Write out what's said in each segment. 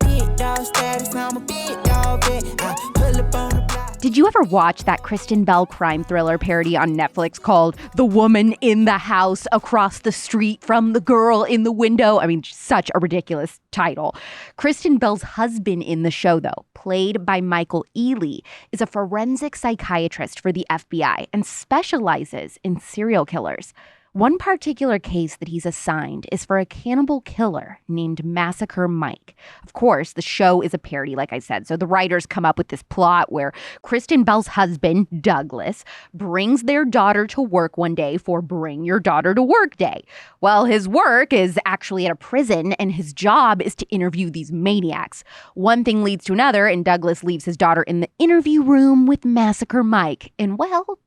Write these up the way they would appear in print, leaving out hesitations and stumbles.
Big dog status, I'm a big dog, bitch. I pull up on the block. Did you ever watch that Kristen Bell crime thriller parody on Netflix called The Woman in the House Across the Street from the Girl in the Window? I mean, such a ridiculous title. Kristen Bell's husband in the show, though, played by Michael Ealy, is a forensic psychiatrist for the FBI and specializes in serial killers. One particular case that he's assigned is for a cannibal killer named Massacre Mike. Of course, the show is a parody, like I said, so the writers come up with this plot where Kristen Bell's husband, Douglas, brings their daughter to work one day for Bring Your Daughter to Work Day. Well, his work is actually at a prison, and his job is to interview these maniacs. One thing leads to another, and Douglas leaves his daughter in the interview room with Massacre Mike, and well,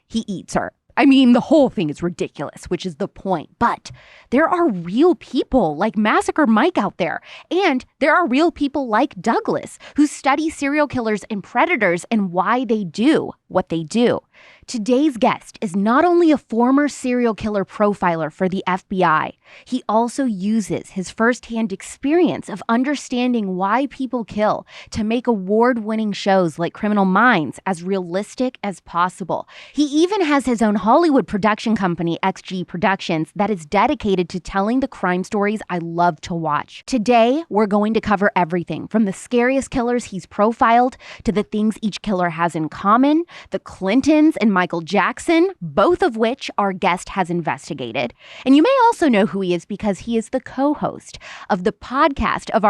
he eats her. I mean, the whole thing is ridiculous, which is the point. But there are real people like Massacre Mike out there. And there are real people like Douglas who study serial killers and predators and why they do what they do. Today's guest is not only a former serial killer profiler for the FBI, he also uses his firsthand experience of understanding why people kill to make award-winning shows like Criminal Minds as realistic as possible. He even has his own Hollywood production company, XG Productions, that is dedicated to telling the crime stories I love to watch. Today, we're going to cover everything from the scariest killers he's profiled to the things each killer has in common, the Clintons and Michael Jackson, both of which our guest has investigated. And you may also know who he is because he is the co-host of the podcast of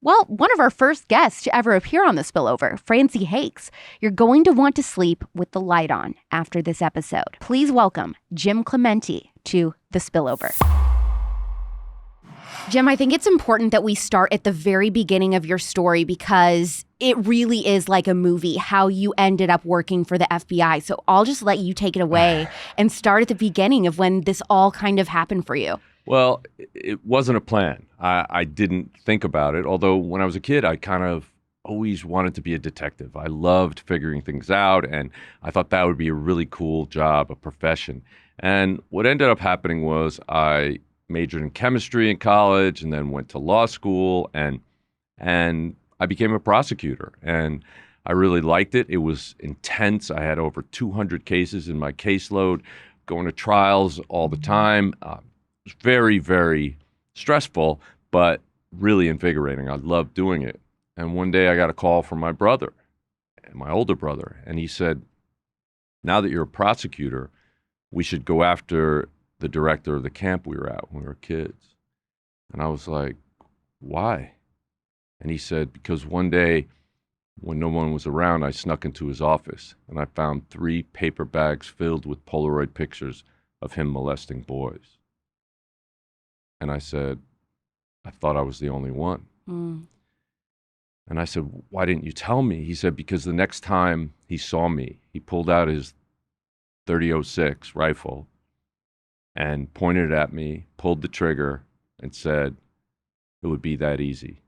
one of our first guests to ever appear on the Spillover, Francie Hakes. You're going to want to sleep with the light on after this episode. Please welcome Jim Clemente to the Spillover. Jim, I think it's important that we start at the very beginning of your story because it really is like a movie, how you ended up working for the FBI. So I'll just let you take it away and start at the beginning of when this all kind of happened for you. Well, it wasn't a plan. I didn't think about it, although when I was a kid, I kind of always wanted to be a detective. I loved figuring things out, and I thought that would be a really cool job, a profession. And what ended up happening was I majored in chemistry in college and then went to law school, and I became a prosecutor. And I really liked it. It was intense. I had over 200 cases in my caseload, going to trials all the time. It was very, very stressful, but really invigorating. I loved doing it. And one day I got a call from my brother, my older brother, and he said, now that you're a prosecutor, we should go after the director of the camp we were at when we were kids. And I was like, why? And he said, because one day when no one was around, I snuck into his office and I found 3 paper bags filled with Polaroid pictures of him molesting boys. And I said, I thought I was the only one. And I said, why didn't you tell me? He said, because the next time he saw me, he pulled out his .30-06 rifle and pointed it at me, pulled the trigger, and said, it would be that easy.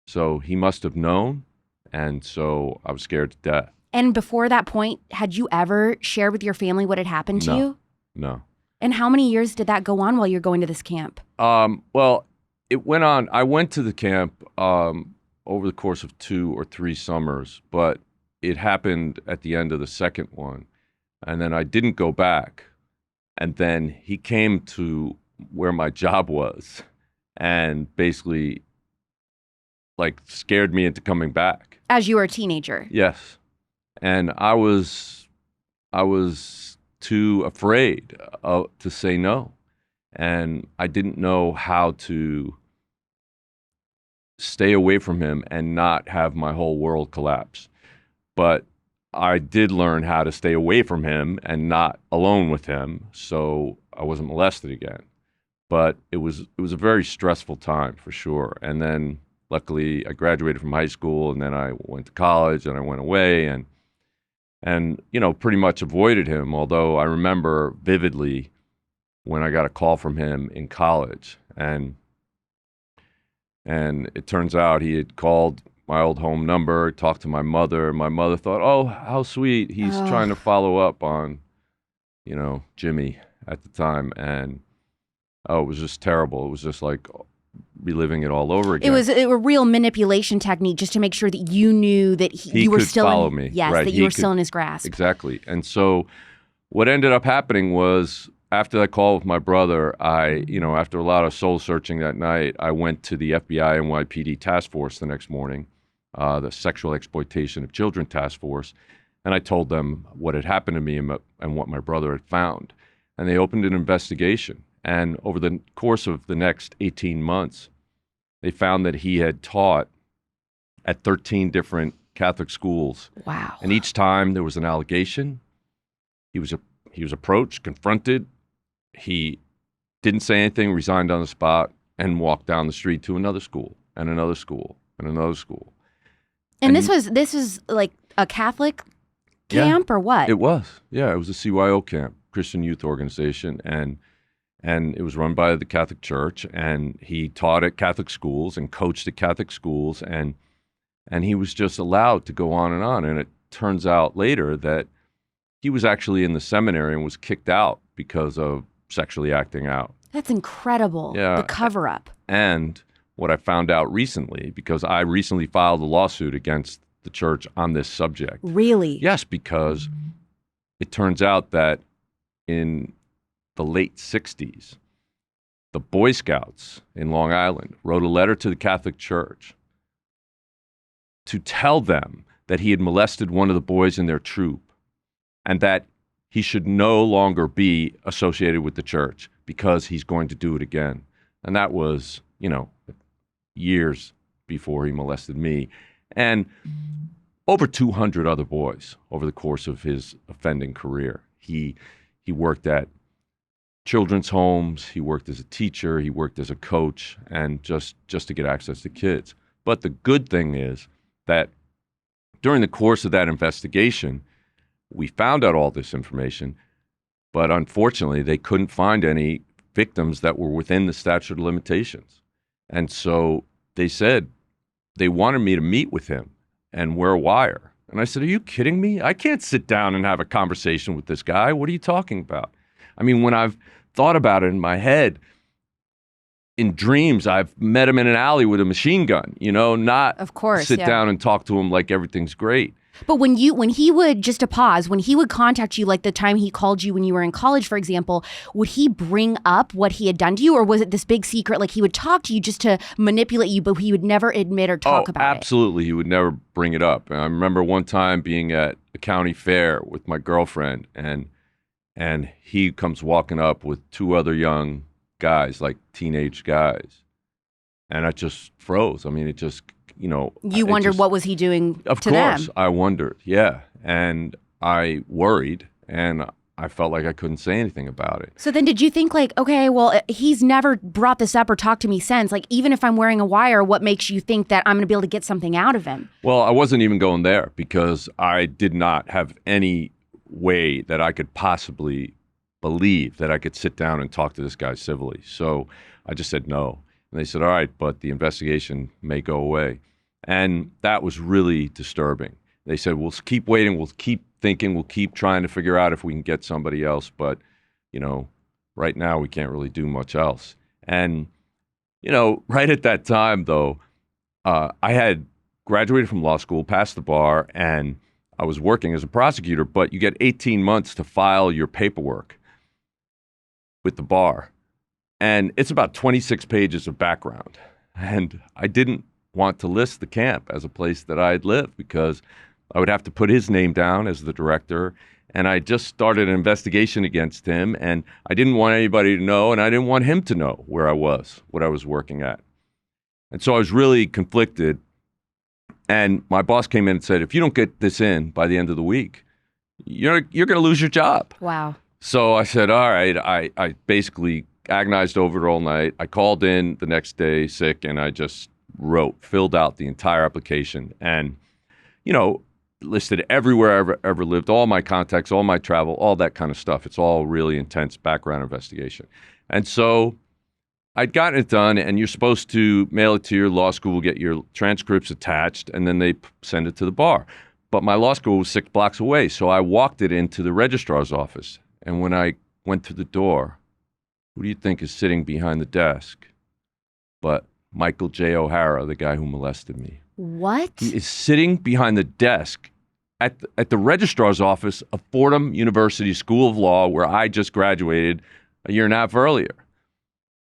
So he must have known, and so I was scared to death. And before that point, had you ever shared with your family what had happened to you? No. And how many years did that go on while you're going to this camp? Well, it went on. I went to the camp over the course of 2 or 3 summers, but it happened at the end of the second one. And then I didn't go back. And then he came to where my job was and basically like scared me into coming back. As you were a teenager? Yes. And I was too afraid to say no. And I didn't know how to stay away from him and not have my whole world collapse. But I did learn how to stay away from him and not alone with him, so I wasn't molested again. But it was a very stressful time for sure. And then luckily I graduated from high school, and then I went to college and I went away and pretty much avoided him. Although I remember vividly when I got a call from him in college, and it turns out he had called my old home number, talked to my mother. My mother thought, oh, how sweet. He's trying to follow up on, Jimmy at the time. And Oh, it was just terrible. It was just like reliving it all over again. It was a real manipulation technique just to make sure that you knew that you were could still follow me. Yes, right. that you were still in his grasp. Exactly. And so what ended up happening was after that call with my brother, after a lot of soul searching that night, I went to the FBI NYPD task force the next morning, the Sexual Exploitation of Children task force, and I told them what had happened to me and what my brother had found. And they opened an investigation. And over the course of the next 18 months, they found that he had taught at 13 different Catholic schools. Wow. And each time there was an allegation, he was approached, confronted. He didn't say anything, resigned on the spot, and walked down the street to another school and another school and another school. And this was like a Catholic camp or what? It was. Yeah, it was a CYO camp, Christian Youth Organization, and it was run by the Catholic Church, and he taught at Catholic schools and coached at Catholic schools, and he was just allowed to go on. And it turns out later that he was actually in the seminary and was kicked out because of sexually acting out. That's incredible. Yeah. The cover-up. And what I found out recently, because I recently filed a lawsuit against the church on this subject. Really? Yes, because it turns out that in the late 60s, the Boy Scouts in Long Island wrote a letter to the Catholic Church to tell them that he had molested one of the boys in their troop and that he should no longer be associated with the church because he's going to do it again. And that was, years before he molested me. And over 200 other boys over the course of his offending career. He worked at children's homes, he worked as a teacher, he worked as a coach, and just to get access to kids. But the good thing is that during the course of that investigation, we found out all this information, but unfortunately, they couldn't find any victims that were within the statute of limitations. And so they said they wanted me to meet with him and wear a wire. And I said, are you kidding me? I can't sit down and have a conversation with this guy. What are you talking about? I mean, when I've thought about it in my head, in dreams, I've met him in an alley with a machine gun, not of course, sit down and talk to him like everything's great. But when he would, just to pause, when he would contact you, like the time he called you when you were in college, for example, would he bring up what he had done to you, or was it this big secret? Like he would talk to you just to manipulate you, but he would never admit or talk about it. Absolutely. He would never bring it up. And I remember one time being at a county fair with my girlfriend, and he comes walking up with two other young guys, like teenage guys. And I just froze. I mean, it just, You wondered what was he doing to them? Of course, I wondered, yeah. And I worried, and I felt like I couldn't say anything about it. So then did you think like, okay, well, he's never brought this up or talked to me since. Like, even if I'm wearing a wire, what makes you think that I'm going to be able to get something out of him? Well, I wasn't even going there because I did not have any way that I could possibly believe that I could sit down and talk to this guy civilly. So I just said no. And they said, all right, but the investigation may go away. And that was really disturbing. They said, we'll keep waiting, we'll keep thinking, we'll keep trying to figure out if we can get somebody else. But, right now we can't really do much else. And, right at that time, though, I had graduated from law school, passed the bar, and I was working as a prosecutor, but you get 18 months to file your paperwork with the bar. And it's about 26 pages of background. And I didn't want to list the camp as a place that I had lived because I would have to put his name down as the director. And I just started an investigation against him. And I didn't want anybody to know, and I didn't want him to know where I was, what I was working at. And so I was really conflicted. And my boss came in and said, if you don't get this in by the end of the week, you're going to lose your job. Wow. So I said, all right. I basically agonized over it all night. I called in the next day sick, and I just filled out the entire application and, listed everywhere I've ever lived, all my contacts, all my travel, all that kind of stuff. It's all really intense background investigation. And so I'd gotten it done, and you're supposed to mail it to your law school, get your transcripts attached, and then they send it to the bar. But my law school was 6 blocks away, so I walked it into the registrar's office. And when I went to the door, who do you think is sitting behind the desk? But Michael J. O'Hara, the guy who molested me. What? He is sitting behind the desk at the registrar's office of Fordham University School of Law, where I just graduated a year and a half earlier.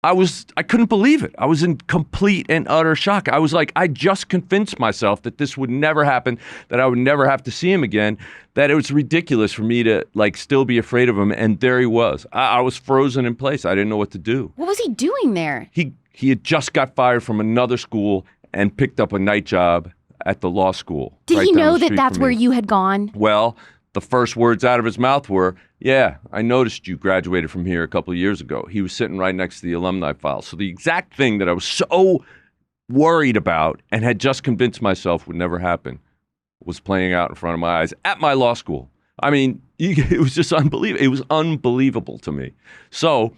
I couldn't believe it. I was in complete and utter shock. I was like, I just convinced myself that this would never happen, that I would never have to see him again, that it was ridiculous for me to like still be afraid of him. And there he was. I was frozen in place. I didn't know what to do. What was he doing there? He had just got fired from another school and picked up a night job at the law school. Did right he down know the that street that's from where me. you had gone? Well, the first words out of his mouth were, yeah, I noticed you graduated from here a couple of years ago. He was sitting right next to the alumni file. So the exact thing that I was so worried about and had just convinced myself would never happen was playing out in front of my eyes at my law school. I mean, it was just unbelievable. It was unbelievable to me. So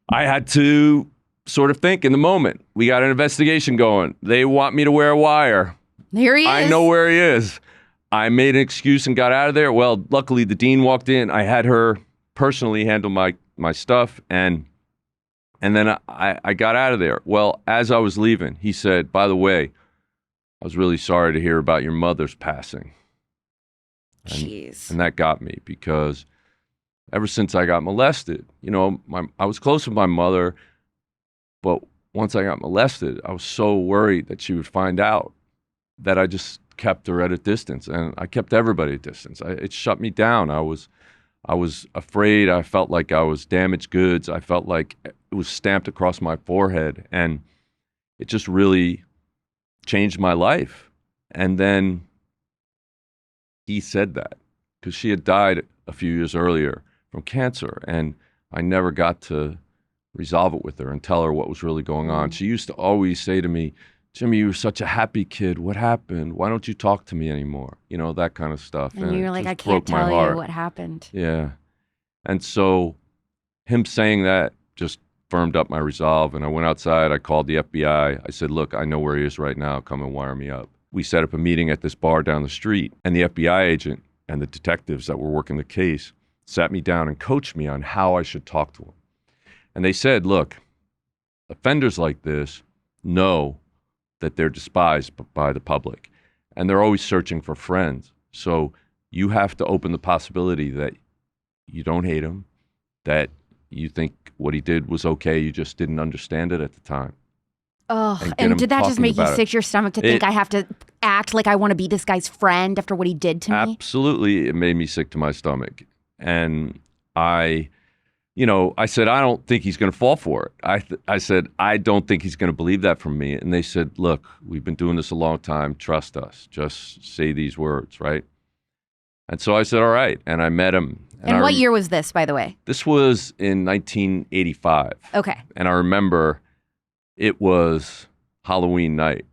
I had to sort of think in the moment. We got an investigation going. They want me to wear a wire. There he is. I know where he is. I made an excuse and got out of there. Well, luckily the dean walked in. I had her personally handle my stuff, and then I got out of there. Well, as I was leaving, he said, by the way, I was really sorry to hear about your mother's passing. Jeez. And that got me because ever since I got molested, you know, I was close with my mother, but once I got molested, I was so worried that she would find out that I just kept her at a distance, and I kept everybody at distance. It shut me down. I was afraid. I felt like I was damaged goods. I felt like it was stamped across my forehead, and it just really changed my life. And then he said that because she had died a few years earlier from cancer, and I never got to resolve it with her and tell her what was really going on. She used to always say to me, Jimmy, you were such a happy kid. What happened? Why don't you talk to me anymore? You know, that kind of stuff. And you were like, it I just can't broke my tell you heart. what happened. Yeah. And so him saying that just firmed up my resolve. And I went outside. I called the FBI. I said, look, I know where he is right now. Come and wire me up. We set up a meeting at this bar down the street. And the FBI agent and the detectives that were working the case sat me down and coached me on how I should talk to him. And they said, look, offenders like this know that they're despised by the public, and they're always searching for friends. So you have to open the possibility that you don't hate him, that you think what he did was okay, you just didn't understand it at the time. Oh, get and him did that just talking make you about it. sick to your stomach to think I have to act like I want to be this guy's friend after what he did to me? Absolutely, it made me sick to my stomach. And I said, I don't think he's going to fall for it. I said, I don't think he's going to believe that from me. And they said, look, we've been doing this a long time. Trust us. Just say these words, right? And so I said, all right. And I met him. And what year was this, by the way? This was in 1985. Okay. And I remember it was Halloween night.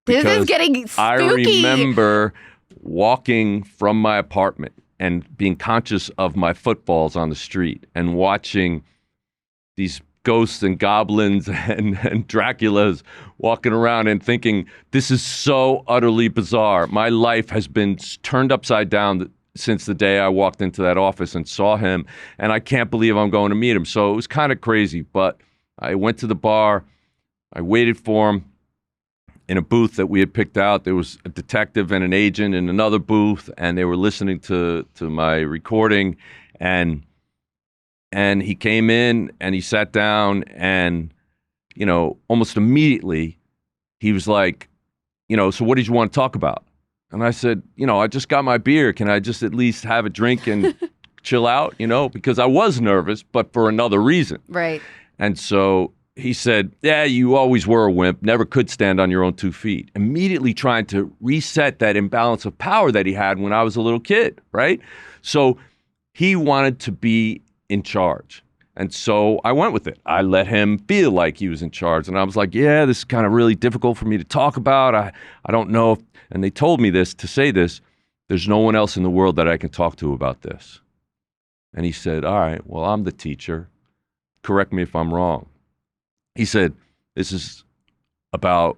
This is Because getting spooky. I remember walking from my apartment and being conscious of my footfalls on the street and watching these ghosts and goblins and Draculas walking around and thinking, this is so utterly bizarre. My life has been turned upside down since the day I walked into that office and saw him, and I can't believe I'm going to meet him. So it was kind of crazy, but I went to the bar. I waited for him. In a booth that we had picked out, there was a detective and an agent in another booth, and they were listening to my recording. And he came in and he sat down, and, you know, almost immediately he was like, you know, so what did you want to talk about? And I said, you know, I just got my beer. Can I just at least have a drink and chill out, you know, because I was nervous, but for another reason. Right. And so he said, yeah, you always were a wimp, never could stand on your own 2 feet. Immediately trying to reset that imbalance of power that he had when I was a little kid, right? So he wanted to be in charge. And so I went with it. I let him feel like he was in charge. And I was like, yeah, this is kind of really difficult for me to talk about. I don't know if, and they told me this, to say this, there's no one else in the world that I can talk to about this. And he said, all right, well, I'm the teacher. Correct me if I'm wrong. He said, this is about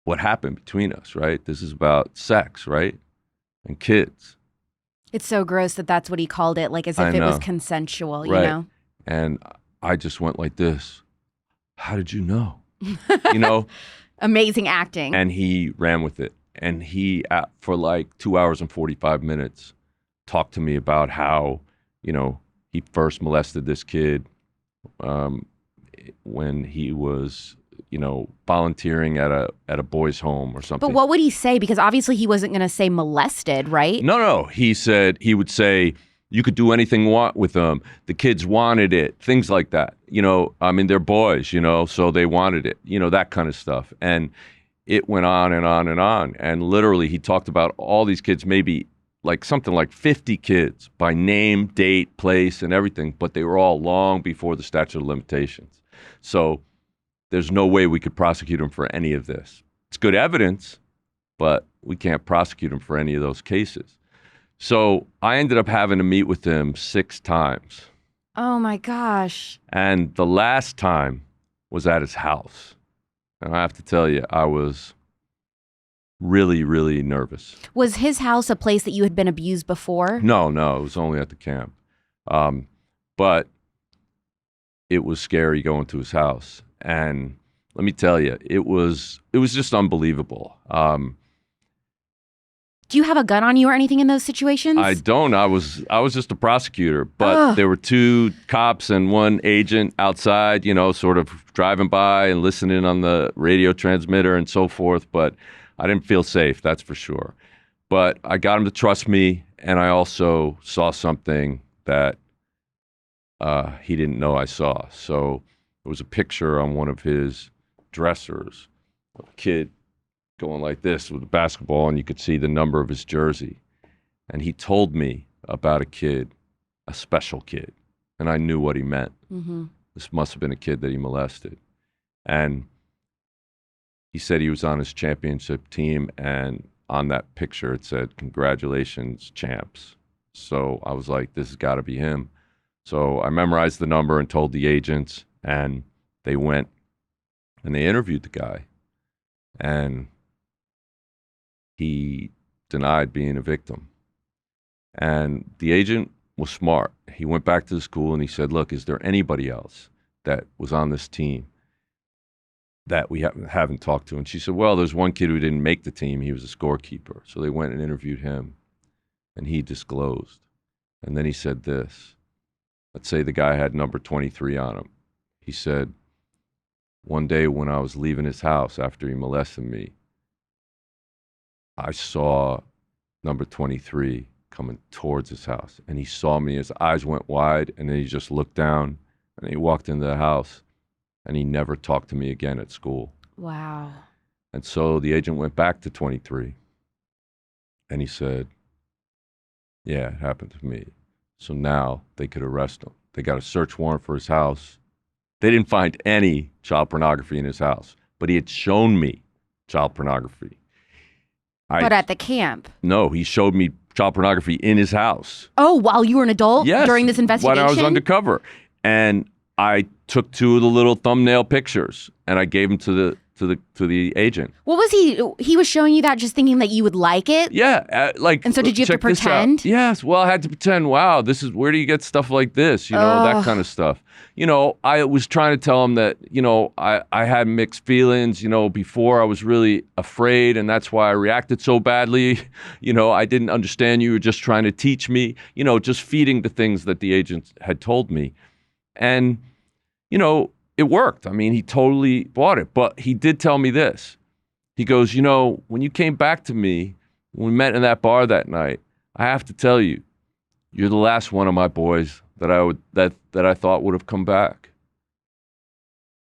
what happened between us, right? This is about sex, right? And kids. It's so gross that that's what he called it, like as if it was consensual, you Right. know? And I just went like this. How did you know? You know? Amazing acting. And he ran with it. And he, for like 2 hours and 45 minutes, talked to me about how, you know, he first molested this kid when he was, you know, volunteering at a boys' home or something. But what would he say? Because obviously he wasn't going to say molested, right? No. He would say, you could do anything you want with them. The kids wanted it, things like that. You know, I mean, they're boys, you know, so they wanted it, you know, that kind of stuff. And it went on and on and on. And literally, he talked about all these kids, maybe like something like 50 kids by name, date, place, and everything. But they were all long before the statute of limitations. So there's no way we could prosecute him for any of this. It's good evidence, but we can't prosecute him for any of those cases. So I ended up having to meet with him 6 times. Oh, my gosh. And the last time was at his house. And I have to tell you, I was really, really nervous. Was his house a place that you had been abused before? No, it was only at the camp. But it was scary going to his house. And let me tell you, it was just unbelievable. Do you have a gun on you or anything in those situations? I don't. I was just a prosecutor, but there were 2 cops and 1 agent outside, you know, sort of driving by and listening on the radio transmitter and so forth. But I didn't feel safe, that's for sure. But I got him to trust me, and I also saw something that he didn't know I saw. So there was a picture on one of his dressers of a kid going like this with a basketball, and you could see the number of his jersey. And he told me about a kid, a special kid, and I knew what he meant. Mm-hmm. This must have been a kid that he molested. And he said he was on his championship team, and on that picture it said, "Congratulations, champs." So I was like, this has got to be him. So I memorized the number and told the agents, and they went and they interviewed the guy. And he denied being a victim. And the agent was smart. He went back to the school and he said, look, is there anybody else that was on this team that we haven't talked to? And she said, well, there's one kid who didn't make the team. He was a scorekeeper. So they went and interviewed him, and he disclosed. And then he said this. Let's say the guy had number 23 on him. He said, one day when I was leaving his house after he molested me, I saw number 23 coming towards his house. And he saw me, his eyes went wide, and then he just looked down, and he walked into the house, and he never talked to me again at school. Wow. And so the agent went back to 23, and he said, yeah, it happened to me. So now they could arrest him. They got a search warrant for his house. They didn't find any child pornography in his house, but he had shown me child pornography. But at the camp? No, he showed me child pornography in his house. Oh, while you were an adult? Yes, during this investigation? when I was undercover. And I took 2 of the little thumbnail pictures, and I gave them to the agent. What was he was showing you that just thinking that you would like it? Yeah, like. And so did you have to check this out. pretend? Yes, well, I had to pretend, wow, where do you get stuff like this? You know, that kind of stuff. You know, I was trying to tell him that, you know, I had mixed feelings. You know, before I was really afraid, and that's why I reacted so badly. You know, I didn't understand you were just trying to teach me, you know, just feeding the things that the agents had told me. And, you know, it worked. I mean, he totally bought it. But he did tell me this. He goes, you know, when you came back to me, when we met in that bar that night, I have to tell you, you're the last one of my boys that I thought would have come back.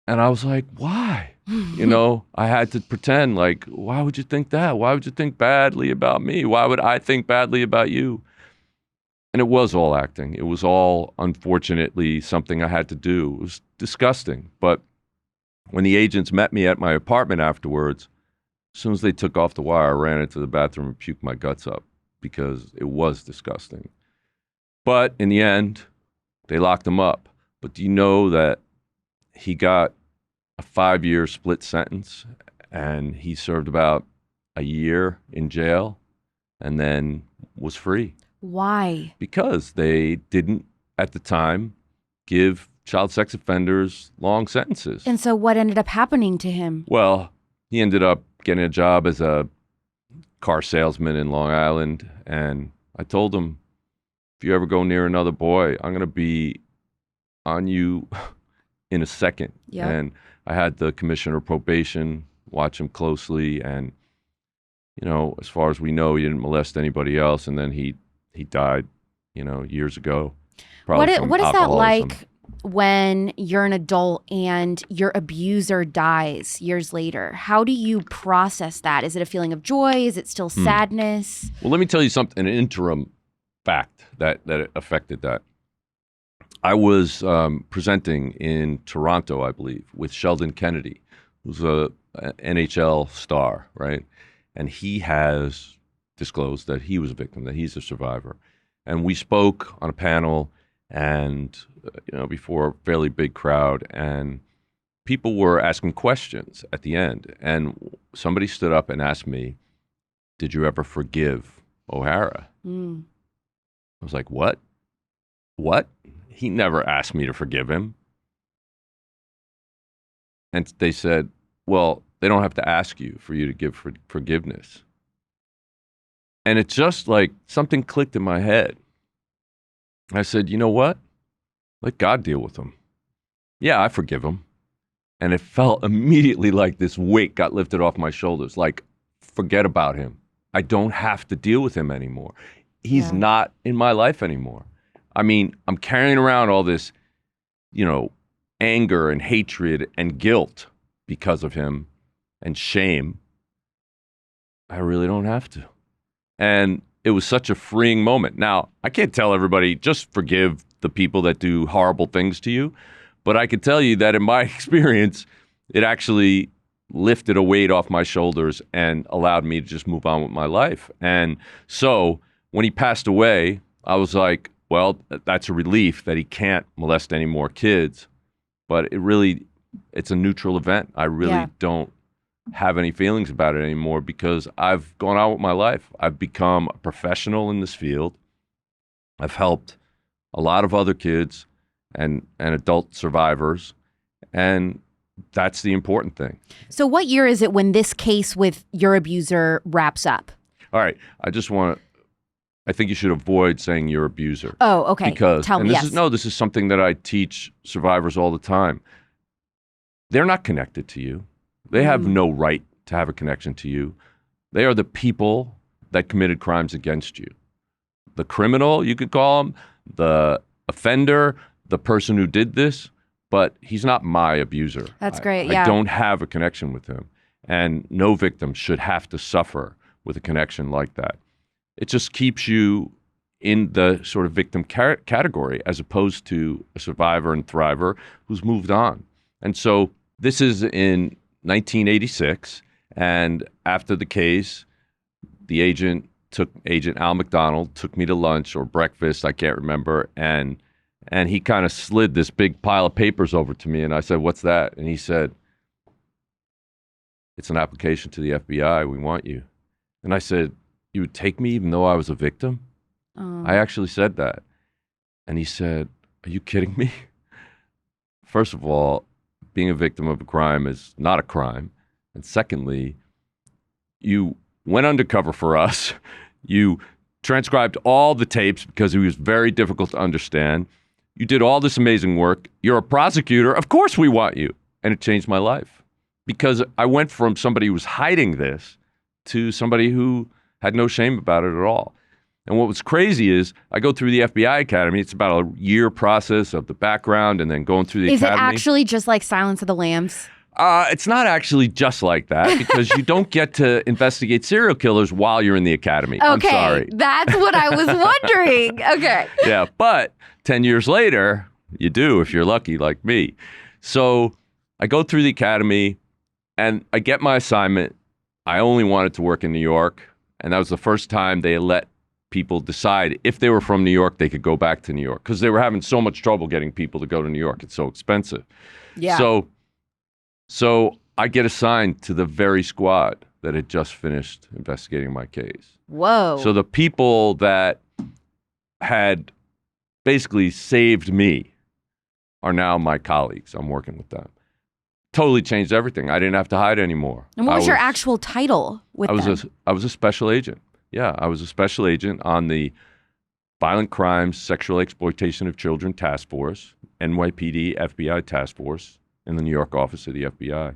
And I was like, why? You know, I had to pretend like, why would you think that? Why would you think badly about me? Why would I think badly about you? And it was all acting. It was all, unfortunately, something I had to do. It was disgusting. But when the agents met me at my apartment afterwards, as soon as they took off the wire, I ran into the bathroom and puked my guts up because it was disgusting. But in the end, they locked him up. But do you know that he got a 5-year split sentence, and he served about a year in jail and then was free? Why? Because they didn't, at the time, give child sex offenders long sentences. And so what ended up happening to him? Well, he ended up getting a job as a car salesman in Long Island. And I told him, if you ever go near another boy, I'm going to be on you in a second. Yep. And I had the commissioner of probation watch him closely. And, you know, as far as we know, he didn't molest anybody else. And then he died, you know, years ago. What is that alcoholism. like when you're an adult and your abuser dies years later? How do you process that? Is it a feeling of joy? Is it still sadness? Well, let me tell you something, an interim fact that affected that. I was presenting in Toronto, I believe, with Sheldon Kennedy, who's a NHL star, right? And he has disclosed that he was a victim, that he's a survivor. And we spoke on a panel and, you know, before a fairly big crowd, and people were asking questions at the end. And somebody stood up and asked me, did you ever forgive O'Hara? I was like, what? What? He never asked me to forgive him. And they said, well, they don't have to ask you for you to give forgiveness. And it's just like something clicked in my head. I said, you know what? Let God deal with him. Yeah, I forgive him. And it felt immediately like this weight got lifted off my shoulders. Like, forget about him. I don't have to deal with him anymore. He's not in my life anymore. I mean, I'm carrying around all this, you know, anger and hatred and guilt because of him and shame. I really don't have to. And it was such a freeing moment. Now, I can't tell everybody, just forgive the people that do horrible things to you. But I can tell you that in my experience, it actually lifted a weight off my shoulders and allowed me to just move on with my life. And so when he passed away, I was like, well, that's a relief that he can't molest any more kids. But it's a neutral event. I really don't have any feelings about it anymore because I've gone on with my life. I've become a professional in this field. I've helped a lot of other kids and adult survivors, and that's the important thing. So what year is it when this case with your abuser wraps up? All right, I think you should avoid saying your abuser. Oh, okay. Because tell me. This is something that I teach survivors all the time. They're not connected to you. They have no right to have a connection to you. They are the people that committed crimes against you. The criminal, you could call him, the offender, the person who did this, but he's not my abuser. That's great, I don't have a connection with him. And no victim should have to suffer with a connection like that. It just keeps you in the sort of victim category as opposed to a survivor and thriver who's moved on. And so this is in 1986, and after the case, the agent Al McDonald took me to lunch or breakfast, I can't remember, and he kind of slid this big pile of papers over to me, and I said, "What's that?" And he said, "It's an application to the FBI. We want you." And I said, "You would take me even though I was a victim?" I actually said that. And he said, "Are you kidding me?" First of all, being a victim of a crime is not a crime. And secondly, you went undercover for us. You transcribed all the tapes because he was very difficult to understand. You did all this amazing work. You're a prosecutor. Of course we want you. And it changed my life because I went from somebody who was hiding this to somebody who had no shame about it at all. And what was crazy is I go through the FBI Academy. It's about a year process of the background and then going through the academy. Is it actually just like Silence of the Lambs? It's not actually just like that because you don't get to investigate serial killers while you're in the academy. Okay, I'm sorry. That's what I was wondering. Okay. Yeah, but 10 years later, you do if you're lucky like me. So I go through the academy and I get my assignment. I only wanted to work in New York, and that was the first time they let people decide if they were from New York, they could go back to New York because they were having so much trouble getting people to go to New York. It's so expensive. Yeah. So I get assigned to the very squad that had just finished investigating my case. Whoa. So the people that had basically saved me are now my colleagues. I'm working with them. Totally changed everything. I didn't have to hide anymore. And what was your actual title with them? I was a special agent. Yeah, I was a special agent on the Violent Crimes, Sexual Exploitation of Children Task Force, NYPD, FBI Task Force in the New York office of the FBI.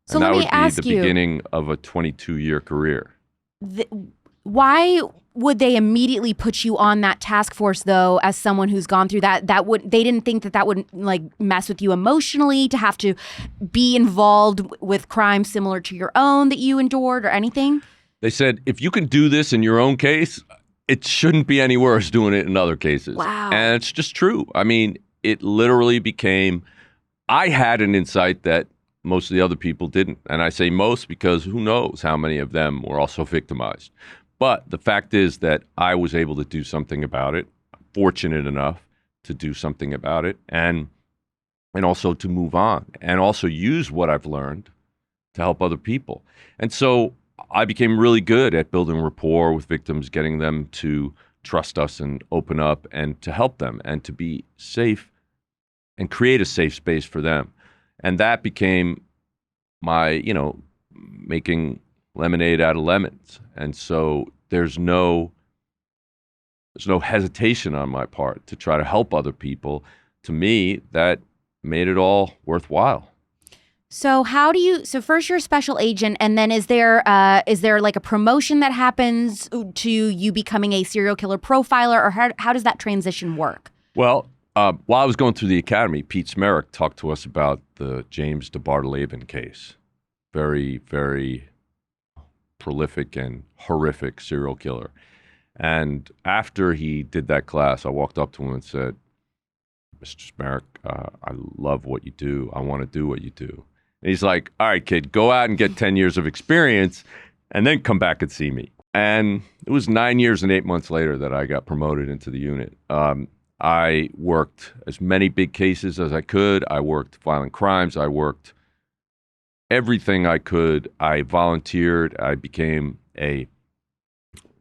So and let that me would ask be the beginning of a 22-year career. Why would they immediately put you on that task force, though, as someone who's gone through that? They didn't think that would like mess with you emotionally to have to be involved with crimes similar to your own that you endured or anything? They said, if you can do this in your own case, it shouldn't be any worse doing it in other cases. Wow. And it's just true. I mean, it literally became, I had an insight that most of the other people didn't. And I say most because who knows how many of them were also victimized. But the fact is that I was able to do something about it, fortunate enough to do something about it, and also to move on, and also use what I've learned to help other people. And so I became really good at building rapport with victims, getting them to trust us and open up and to help them and to be safe and create a safe space for them. And that became my, making lemonade out of lemons. And so there's no hesitation on my part to try to help other people. To me, that made it all worthwhile. So so first you're a special agent, and then is there like a promotion that happens to you becoming a serial killer profiler, or how does that transition work? Well, while I was going through the academy, Pete Smerick talked to us about the James DeBartoleben case. Very, very prolific and horrific serial killer. And after he did that class, I walked up to him and said, Mr. Smerick, I love what you do. I want to do what you do. And he's like, all right, kid, go out and get 10 years of experience and then come back and see me. And it was 9 years and 8 months later that I got promoted into the unit. I worked as many big cases as I could. I worked violent crimes. I worked everything I could. I volunteered. I became a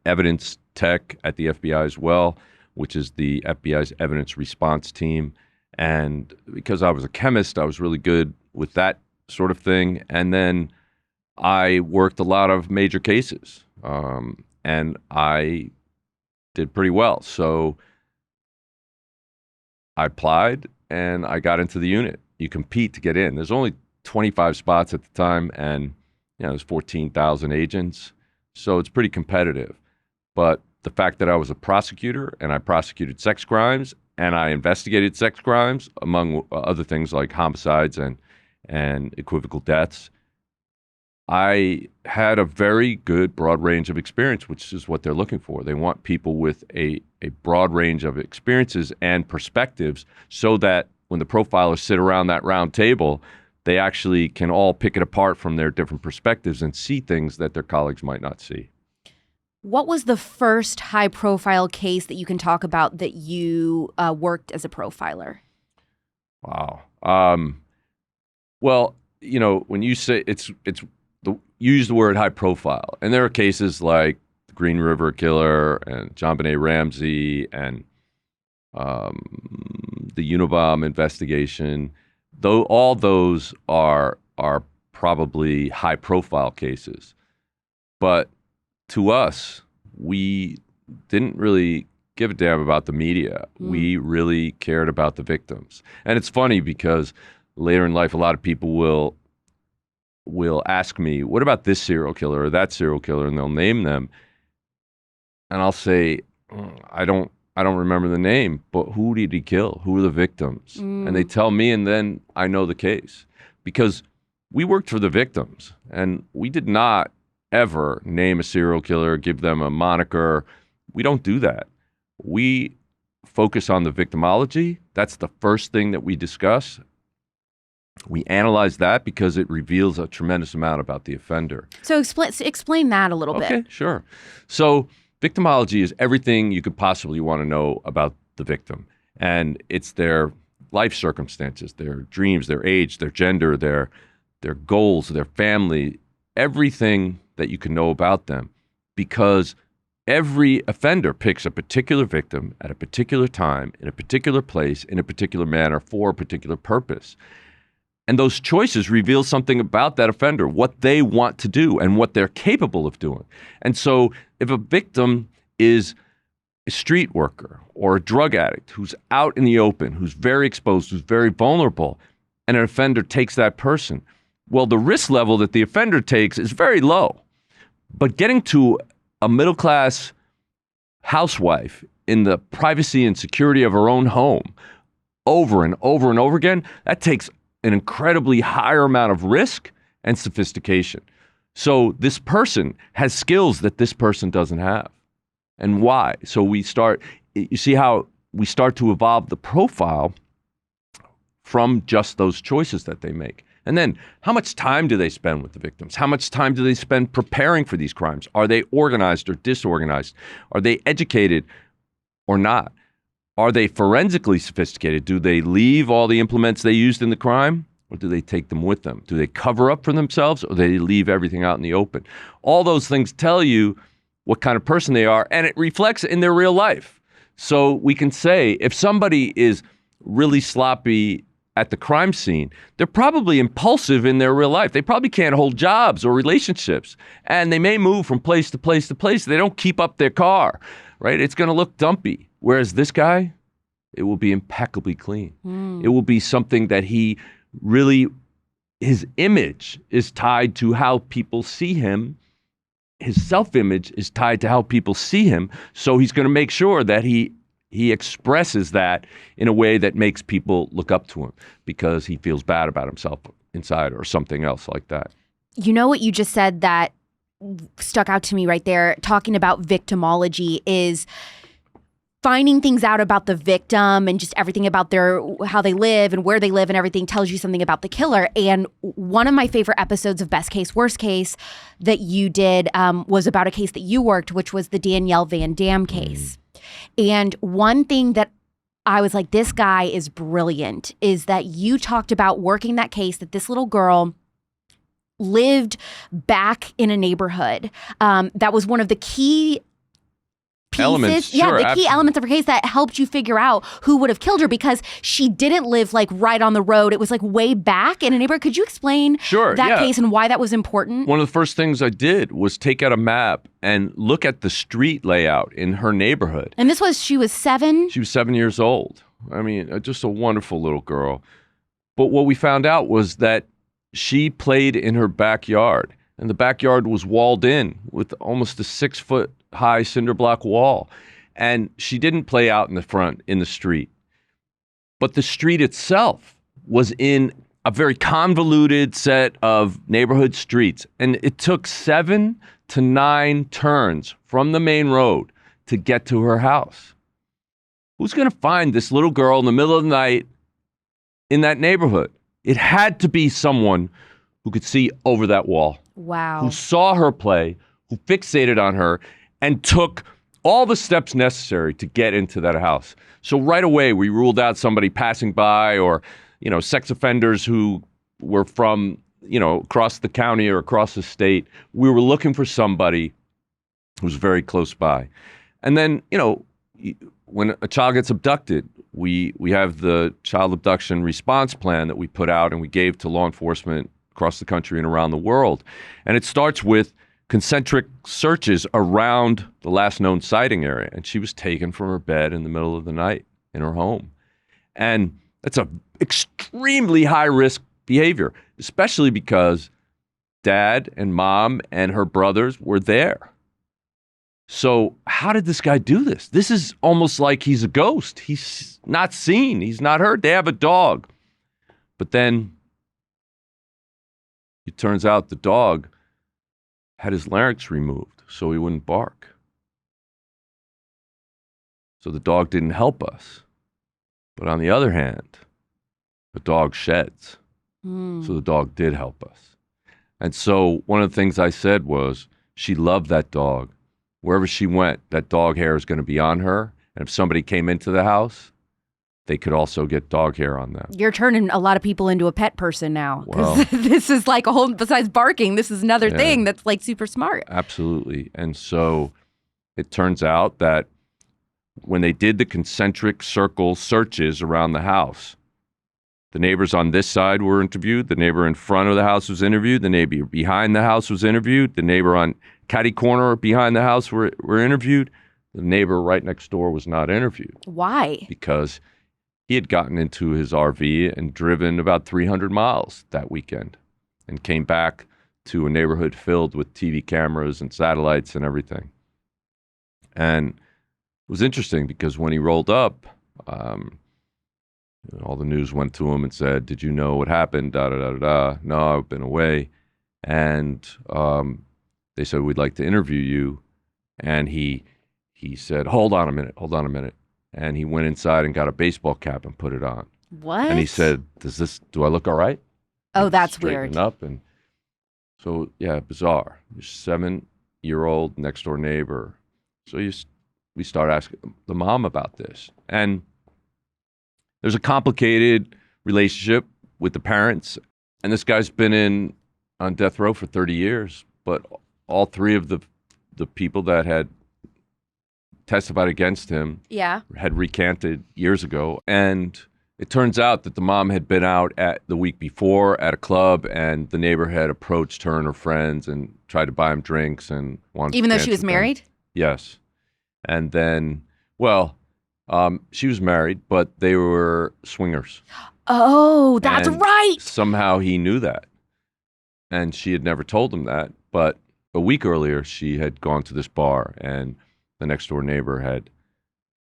evidence tech at the FBI as well, which is the FBI's evidence response team. And because I was a chemist, I was really good with that sort of thing. And then I worked a lot of major cases, and I did pretty well. So I applied and I got into the unit. You compete to get in. There's only 25 spots at the time, and there's 14,000 agents. So it's pretty competitive. But the fact that I was a prosecutor and I prosecuted sex crimes and I investigated sex crimes, among other things like homicides and equivocal deaths, I had a very good broad range of experience, which is what they're looking for. They want people with a broad range of experiences and perspectives so that when the profilers sit around that round table, they actually can all pick it apart from their different perspectives and see things that their colleagues might not see. What was the first high-profile case that you can talk about that you worked as a profiler? Wow. Well, when you say you use the word high profile, and there are cases like the Green River Killer and JonBenét Ramsey and the Unabomber investigation. Though all those are probably high profile cases, but to us, we didn't really give a damn about the media. We really cared about the victims. And it's funny because later in life, a lot of people will ask me, what about this serial killer or that serial killer? And they'll name them. And I'll say, I don't remember the name, but who did he kill? Who were the victims? And they tell me, and then I know the case. Because we worked for the victims, and we did not ever name a serial killer, give them a moniker. We don't do that. We focus on the victimology. That's the first thing that we discuss. We analyze that because it reveals a tremendous amount about the offender. So explain that a little bit. Okay, sure. So victimology is everything you could possibly want to know about the victim. And it's their life circumstances, their dreams, their age, their gender, their goals, their family, everything that you can know about them. Because every offender picks a particular victim at a particular time, in a particular place, in a particular manner, for a particular purpose. And those choices reveal something about that offender, what they want to do and what they're capable of doing. And so if a victim is a street worker or a drug addict who's out in the open, who's very exposed, who's very vulnerable, and an offender takes that person, well, the risk level that the offender takes is very low. But getting to a middle-class housewife in the privacy and security of her own home over and over and over again, that takes an incredibly higher amount of risk and sophistication. So this person has skills that this person doesn't have. And why? So you see how we start to evolve the profile from just those choices that they make. And then how much time do they spend with the victims? How much time do they spend preparing for these crimes? Are they organized or disorganized? Are they educated or not? Are they forensically sophisticated? Do they leave all the implements they used in the crime, or do they take them with them? Do they cover up for themselves, or do they leave everything out in the open? All those things tell you what kind of person they are, and it reflects in their real life. So we can say if somebody is really sloppy at the crime scene, they're probably impulsive in their real life. They probably can't hold jobs or relationships, and they may move from place to place to place. They don't keep up their car, right? It's going to look dumpy. Whereas this guy, it will be impeccably clean. It will be something that he really, his image is tied to how people see him. His self-image is tied to how people see him. So he's going to make sure that he expresses that in a way that makes people look up to him because he feels bad about himself inside or something else like that. You know what you just said that stuck out to me right there, talking about victimology, is finding things out about the victim and just everything about how they live and where they live and everything tells you something about the killer. And one of my favorite episodes of Best Case, Worst Case that you did was about a case that you worked, which was the Danielle van Dam case. And one thing that I was like, this guy is brilliant, is that you talked about working that case, that this little girl lived back in a neighborhood. That was one of the key pieces, elements, key absolutely. elements of her case that helped you figure out who would have killed her, because she didn't live like right on the road. It was like way back in a neighborhood. Could you explain that case and why that was important? One of the first things I did was take out a map and look at the street layout in her neighborhood. And she was 7? She was 7 years old. I mean, just a wonderful little girl. But what we found out was that she played in her backyard, and the backyard was walled in with almost a 6-foot high cinder block wall. And she didn't play out in the front in the street. But the street itself was in a very convoluted set of neighborhood streets. And it took 7 to 9 turns from the main road to get to her house. Who's going to find this little girl in the middle of the night in that neighborhood? It had to be someone who could see over that wall. Wow. Who saw her play, who fixated on her, and took all the steps necessary to get into that house. So right away, we ruled out somebody passing by, or, sex offenders who were from, across the county or across the state. We were looking for somebody who's very close by. And then, when a child gets abducted, we have the child abduction response plan that we put out and we gave to law enforcement across the country and around the world. And it starts with concentric searches around the last known sighting area. And she was taken from her bed in the middle of the night in her home. And that's a extremely high risk behavior, especially because dad and mom and her brothers were there. So how did this guy do this? This is almost like he's a ghost. He's not seen. He's not heard. They have a dog. But then it turns out the dog had his larynx removed so he wouldn't bark. So the dog didn't help us. But on the other hand, the dog sheds. So the dog did help us. And so one of the things I said was, she loved that dog. Wherever she went, that dog hair is going to be on her. And if somebody came into the house, they could also get dog hair on them. You're turning a lot of people into a pet person now. Well, this is like a whole, besides barking, this is another thing that's like super smart. Absolutely. And so it turns out that when they did the concentric circle searches around the house, the neighbors on this side were interviewed, the neighbor in front of the house was interviewed, the neighbor behind the house was interviewed, the neighbor on catty corner behind the house were interviewed. The neighbor right next door was not interviewed. Why? Because he had gotten into his RV and driven about 300 miles that weekend and came back to a neighborhood filled with TV cameras and satellites and everything. And it was interesting because when he rolled up, all the news went to him and said, "Did you know what happened? Da da da da da. No, I've been away." And they said, "We'd like to interview you." And he said, hold on a minute. And he went inside and got a baseball cap and put it on. What? And he said, do I look all right? Oh, And that's straightened weird. up. And so, yeah, bizarre. Your 7-year-old next door neighbor. So we start asking the mom about this. And there's a complicated relationship with the parents. And this guy's been on death row for 30 years. But all three of the people that had testified against him had recanted years ago. And it turns out that the mom had been out at the week before at a club, and the neighbor had approached her and her friends and tried to buy him drinks and wanted Even to though dance she was with them. married? Yes. And then, she was married, but they were swingers. Oh, that's And right. somehow he knew that. And she had never told him that. But a week earlier, she had gone to this bar, and the next door neighbor had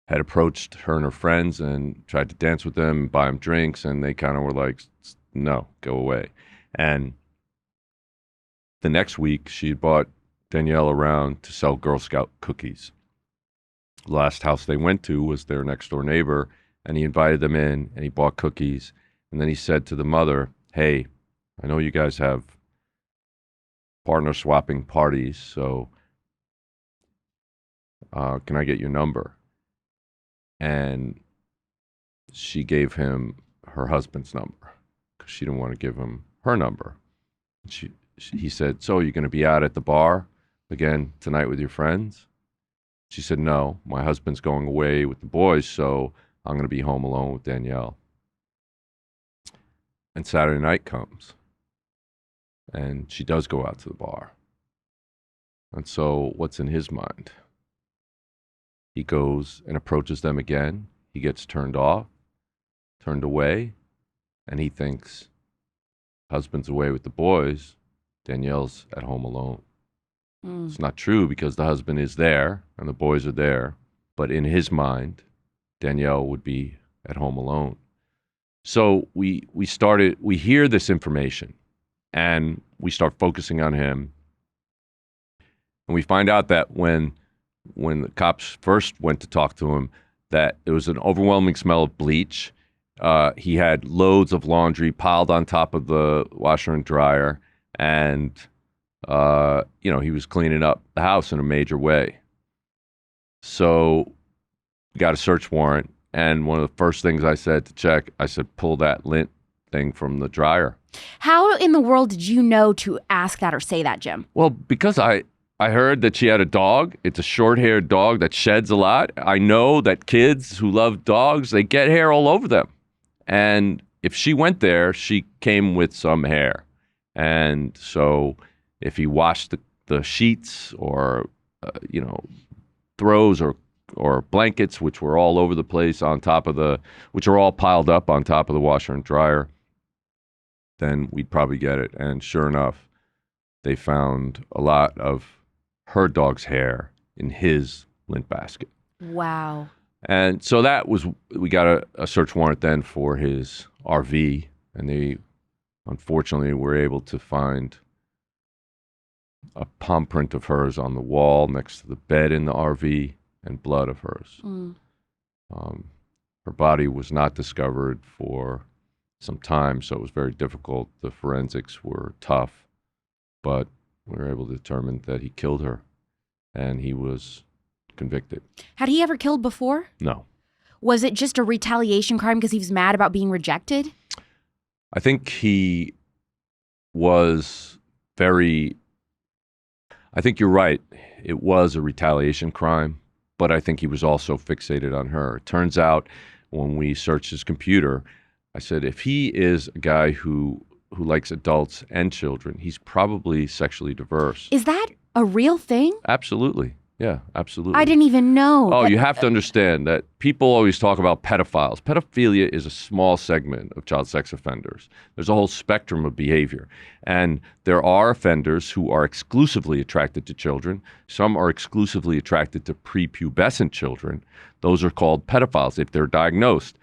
approached her and her friends and tried to dance with them, buy them drinks, and they kind of were like, no, go away. And the next week, she bought Danielle around to sell Girl Scout cookies. The last house they went to was their next door neighbor, and he invited them in, and he bought cookies. And then he said to the mother, "Hey, I know you guys have partner swapping parties, so can I get your number?" And she gave him her husband's number because she didn't want to give him her number. He said, "So you're going to be out at the bar again tonight with your friends?" She said, "No, my husband's going away with the boys, so I'm going to be home alone with Danielle." And Saturday night comes, and she does go out to the bar. And so what's in his mind? He goes and approaches them again. He gets turned away, and he thinks, husband's away with the boys, Danielle's at home alone. It's not true because the husband is there and the boys are there, but in his mind, Danielle would be at home alone. So we hear this information, and we start focusing on him. And we find out that when the cops first went to talk to him, that there was an overwhelming smell of bleach. He had loads of laundry piled on top of the washer and dryer, and he was cleaning up the house in a major way. So we got a search warrant, and one of the first things I said to check, I said, pull that lint thing from the dryer. How in the world did you know to ask that or say that, Jim? Well, because I heard that she had a dog. It's a short-haired dog that sheds a lot. I know that kids who love dogs, they get hair all over them. And if she went there, she came with some hair. And so if he washed the sheets or, throws or blankets, which were all over the place which are all piled up on top of the washer and dryer, then we'd probably get it. And sure enough, they found a lot of her dog's hair in his lint basket. Wow. And so we got a search warrant then for his RV, and they unfortunately were able to find a palm print of hers on the wall next to the bed in the RV and blood of hers. Her body was not discovered for some time, so it was very difficult. The forensics were tough, but we were able to determine that he killed her, and he was convicted. Had he ever killed before? No. Was it just a retaliation crime because he was mad about being rejected? I think he was very... I think you're right. It was a retaliation crime, but I think he was also fixated on her. It turns out when we searched his computer, I said, if he is a guy who likes adults and children, he's probably sexually diverse. Is that a real thing? Absolutely. Yeah, absolutely. I didn't even know. Oh, you have to understand that people always talk about pedophiles. Pedophilia is a small segment of child sex offenders. There's a whole spectrum of behavior. And there are offenders who are exclusively attracted to children. Some are exclusively attracted to prepubescent children. Those are called pedophiles if they're diagnosed.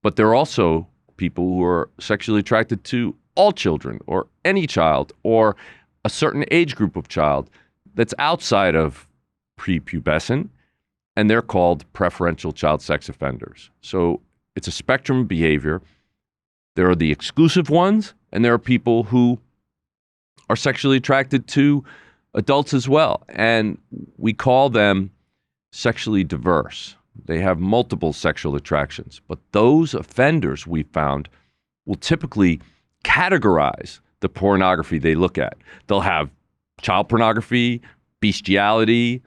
But there are also people who are sexually attracted to all children or any child or a certain age group of child that's outside of prepubescent, and they're called preferential child sex offenders. So it's a spectrum of behavior. There are the exclusive ones, and there are people who are sexually attracted to adults as well. And we call them sexually diverse. They have multiple sexual attractions. But those offenders, we found, will typically categorize the pornography they look at. They'll have child pornography, bestiality,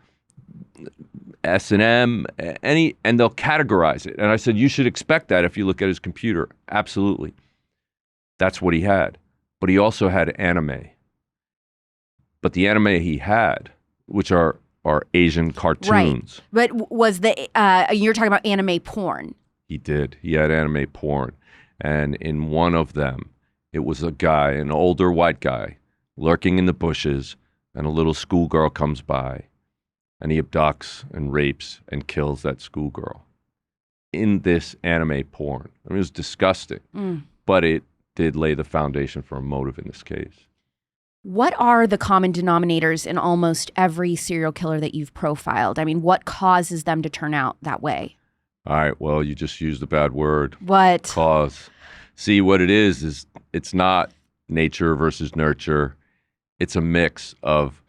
S&M, and they'll categorize it. And I said, you should expect that if you look at his computer. Absolutely. That's what he had. But he also had anime. But the anime he had, which are Asian cartoons. Right. But was you're talking about anime porn? He did. He had anime porn. And in one of them, it was a guy, an older white guy, lurking in the bushes, and a little schoolgirl comes by. And he abducts and rapes and kills that schoolgirl in this anime porn. I mean, it was disgusting, but it did lay the foundation for a motive in this case. What are the common denominators in almost every serial killer that you've profiled? I mean, what causes them to turn out that way? All right, well, you just used a bad word. What? Cause. See, what it is it's not nature versus nurture. It's a mix of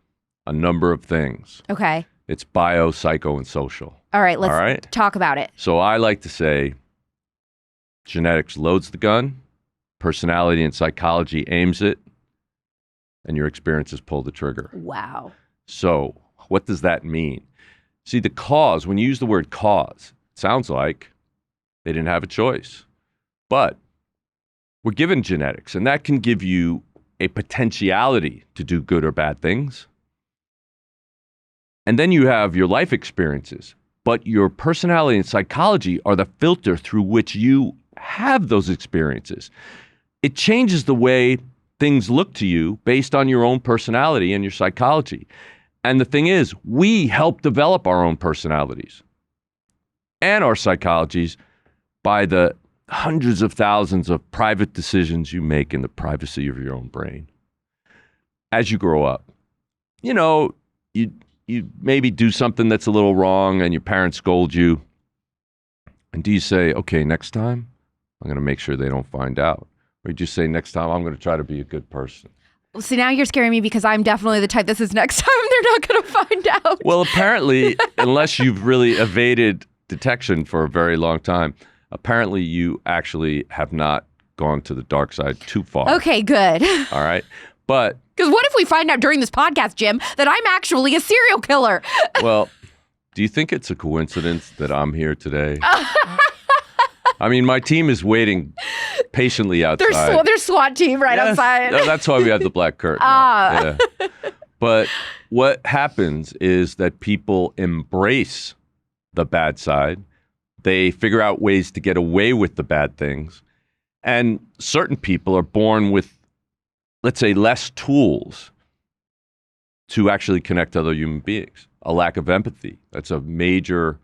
a number of things. Okay. It's bio, psycho, and social. All right, let's talk about it. So I like to say genetics loads the gun, personality and psychology aims it, and your experiences pull the trigger. Wow. So what does that mean? See, the cause, when you use the word cause, it sounds like they didn't have a choice. But we're given genetics, and that can give you a potentiality to do good or bad things. And then you have your life experiences, but your personality and psychology are the filter through which you have those experiences. It changes the way things look to you based on your own personality and your psychology. And the thing is, we help develop our own personalities and our psychologies by the hundreds of thousands of private decisions you make in the privacy of your own brain. As you grow up, you maybe do something that's a little wrong and your parents scold you. And do you say, okay, next time I'm going to make sure they don't find out? Or do you say, next time I'm going to try to be a good person? Well, see, now you're scaring me because I'm definitely the type that says next time they're not going to find out. Well, apparently, unless you've really evaded detection for a very long time, apparently you actually have not gone to the dark side too far. Okay, good. All right. But because what if we find out during this podcast, Jim, that I'm actually a serial killer? Well, do you think it's a coincidence that I'm here today? I mean, my team is waiting patiently outside. Their SWAT team outside. No, that's why we have the black curtain. Yeah. But what happens is that people embrace the bad side. They figure out ways to get away with the bad things. And certain people are born with, let's say, less tools to actually connect to other human beings. A lack of empathy. That's a major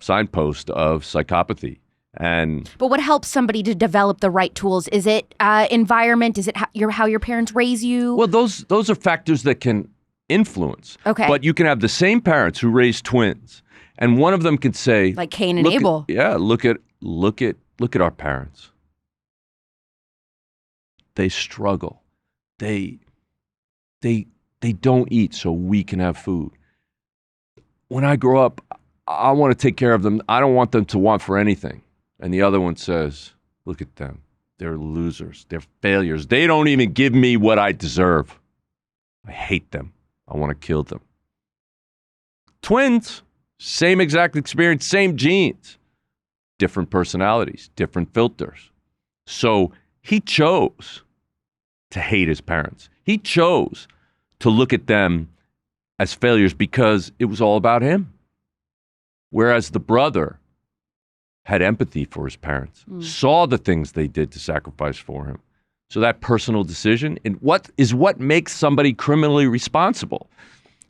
signpost of psychopathy. But what helps somebody to develop the right tools? Is it environment? Is it how your parents raise you? Well, those are factors that can influence. Okay. But you can have the same parents who raise twins, and one of them could say, like Cain and Abel. Look at our parents. They struggle. They don't eat so we can have food. When I grow up, I want to take care of them. I don't want them to want for anything. And the other one says, look at them. They're losers. They're failures. They don't even give me what I deserve. I hate them. I want to kill them. Twins, same exact experience, same genes, different personalities, different filters. So he chose to hate his parents. He chose to look at them as failures because it was all about him. Whereas the brother had empathy for his parents, saw the things they did to sacrifice for him. So that personal decision and what makes somebody criminally responsible.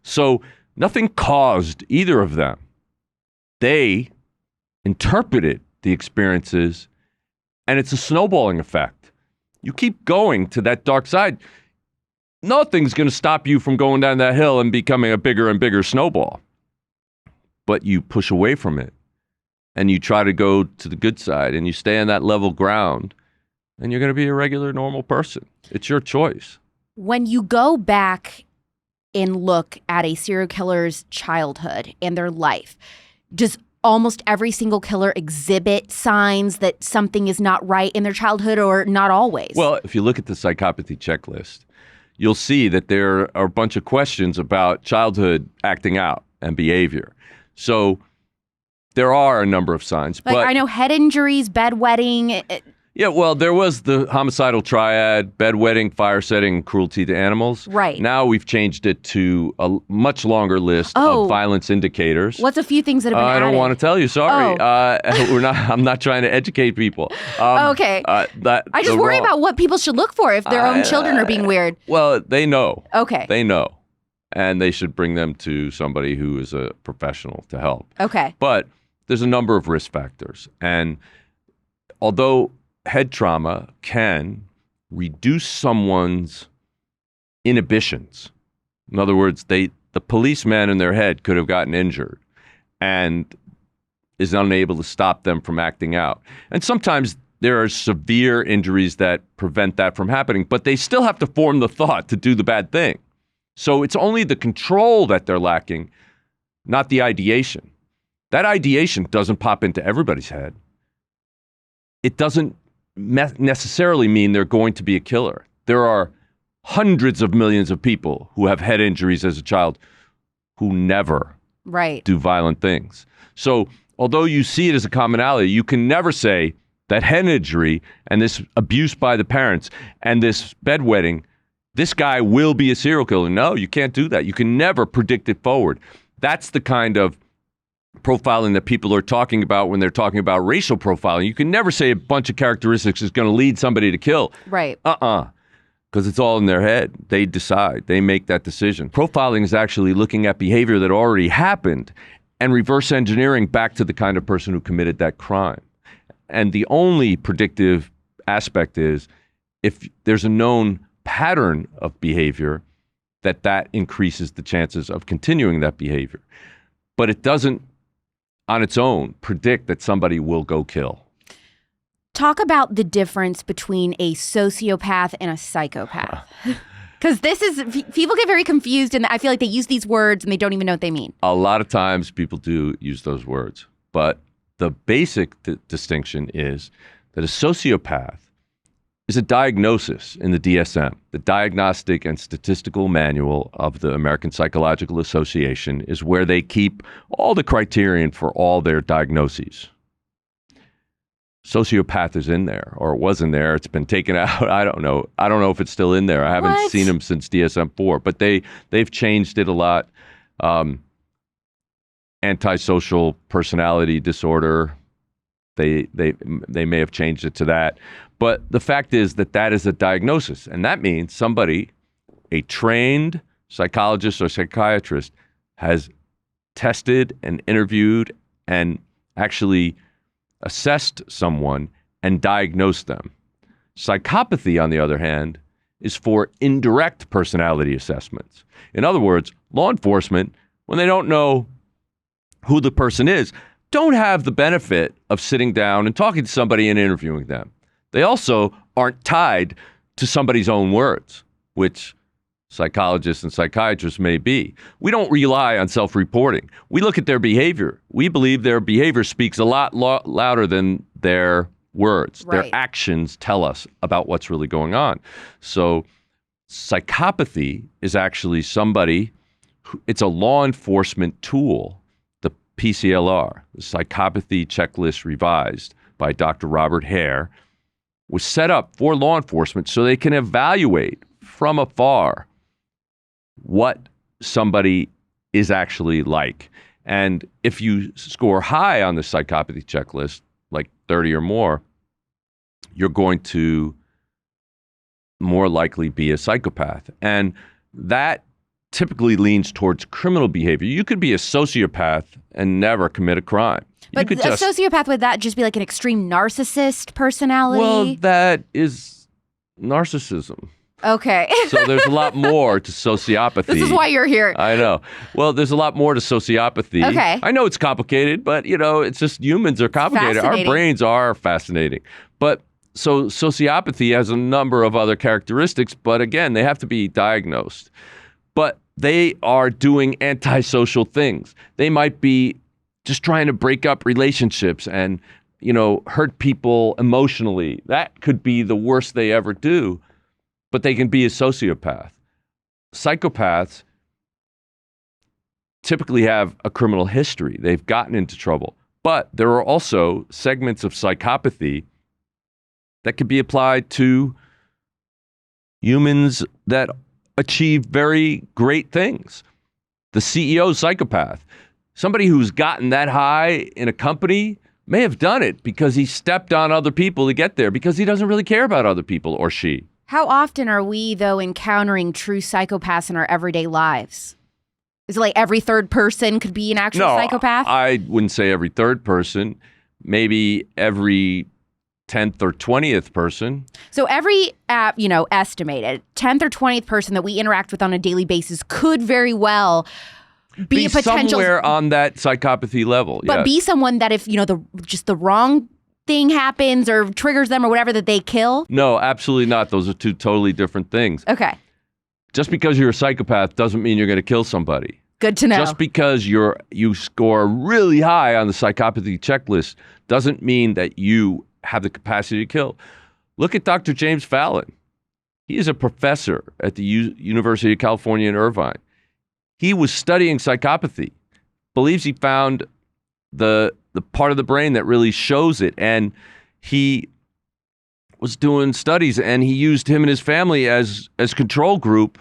So nothing caused either of them. They interpreted the experiences, and it's a snowballing effect. You keep going to that dark side, nothing's going to stop you from going down that hill and becoming a bigger and bigger snowball. But you push away from it, and you try to go to the good side, and you stay on that level ground, and you're going to be a regular, normal person. It's your choice. When you go back and look at a serial killer's childhood and their life, does almost every single killer exhibit signs that something is not right in their childhood, or not always? Well, if you look at the psychopathy checklist, you'll see that there are a bunch of questions about childhood acting out and behavior. So there are a number of signs. Like, but I know head injuries, bedwetting. Yeah, well, there was the homicidal triad, bedwetting, fire setting, cruelty to animals. Right. Now we've changed it to a much longer list of violence indicators. What's a few things that have been I added? don't want to tell you. Sorry. I'm not trying to educate people. Okay. I just worry about what people should look for if their own children are being weird. Well, they know. Okay. They know. And they should bring them to somebody who is a professional to help. Okay. But there's a number of risk factors. And although head trauma can reduce someone's inhibitions. In other words, the policeman in their head could have gotten injured and is unable to stop them from acting out. And sometimes there are severe injuries that prevent that from happening, but they still have to form the thought to do the bad thing. So it's only the control that they're lacking, not the ideation. That ideation doesn't pop into everybody's head. It doesn't necessarily mean they're going to be a killer. There are hundreds of millions of people who have head injuries as a child who never do violent things. So although you see it as a commonality, you can never say that head injury and this abuse by the parents and this bedwetting, this guy will be a serial killer. No, you can't do that. You can never predict it forward. That's the kind of profiling that people are talking about when they're talking about racial profiling. You can never say a bunch of characteristics is going to lead somebody to kill. Right. Because it's all in their head. They decide. They make that decision. Profiling is actually looking at behavior that already happened and reverse engineering back to the kind of person who committed that crime. And the only predictive aspect is if there's a known pattern of behavior, that increases the chances of continuing that behavior. But it doesn't on its own predict that somebody will go kill. Talk about the difference between a sociopath and a psychopath. Because people get very confused, and I feel like they use these words and they don't even know what they mean. A lot of times people do use those words, but the basic distinction is that a sociopath is a diagnosis in the DSM. The Diagnostic and Statistical Manual of the American Psychological Association is where they keep all the criterion for all their diagnoses. Sociopath is in there, or it was in there. It's been taken out. I don't know. I don't know if it's still in there. I haven't seen them since DSM-4, but they've changed it a lot. Antisocial personality disorder. They may have changed it to that. But the fact is that is a diagnosis. And that means somebody, a trained psychologist or psychiatrist, has tested and interviewed and actually assessed someone and diagnosed them. Psychopathy, on the other hand, is for indirect personality assessments. In other words, law enforcement, when they don't know who the person is, don't have the benefit of sitting down and talking to somebody and interviewing them. They also aren't tied to somebody's own words, which psychologists and psychiatrists may be. We don't rely on self-reporting. We look at their behavior. We believe their behavior speaks a lot louder than their words. Right. Their actions tell us about what's really going on. So psychopathy is actually somebody It's a law enforcement tool, the PCLR, the Psychopathy Checklist Revised by Dr. Robert Hare, was set up for law enforcement so they can evaluate from afar what somebody is actually like. And if you score high on the psychopathy checklist, like 30 or more, you're going to more likely be a psychopath. And that typically leans towards criminal behavior. You could be a sociopath and never commit a crime. But a sociopath, would that just be like an extreme narcissist personality? Well, that is narcissism. Okay. So there's a lot more to sociopathy. This is why you're here. I know. Well, there's a lot more to sociopathy. Okay. I know it's complicated, but, it's just humans are complicated. Our brains are fascinating. But so sociopathy has a number of other characteristics, but again, they have to be diagnosed. But they are doing antisocial things. They might be just trying to break up relationships and, hurt people emotionally. That could be the worst they ever do, but they can be a sociopath. Psychopaths typically have a criminal history. They've gotten into trouble. But there are also segments of psychopathy that could be applied to humans that achieve very great things. The CEO psychopath, somebody who's gotten that high in a company may have done it because he stepped on other people to get there because he doesn't really care about other people, or she. How often are we, though, encountering true psychopaths in our everyday lives? Is it like every third person could be an actual psychopath? I wouldn't say every third person. Maybe every 10th or 20th person. So every, estimated 10th or 20th person that we interact with on a daily basis could very well be a potential somewhere on that psychopathy level. But yes. Be someone that if, the wrong thing happens or triggers them or whatever, that they kill? No, absolutely not. Those are two totally different things. Okay. Just because you're a psychopath doesn't mean you're going to kill somebody. Good to know. Just because you score really high on the psychopathy checklist doesn't mean that you have the capacity to kill. Look at Dr. James Fallon. He is a professor at the University of California in Irvine. He was studying psychopathy, believes he found the part of the brain that really shows it. And he was doing studies and he used him and his family as control group.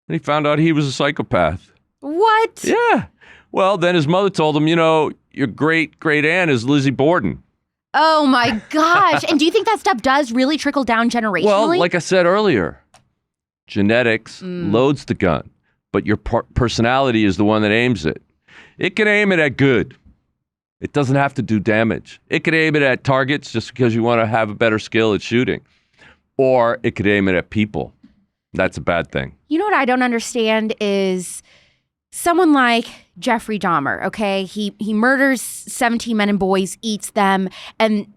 And he found out he was a psychopath. What? Yeah. Well, then his mother told him, your great aunt is Lizzie Borden. Oh my gosh. And do you think that stuff does really trickle down generationally? Well, like I said earlier, genetics loads the gun, but your personality is the one that aims it. It can aim it at good. It doesn't have to do damage. It could aim it at targets just because you want to have a better skill at shooting. Or it could aim it at people. That's a bad thing. You know what I don't understand is someone like Jeffrey Dahmer, okay? He murders 17 men and boys, eats them, and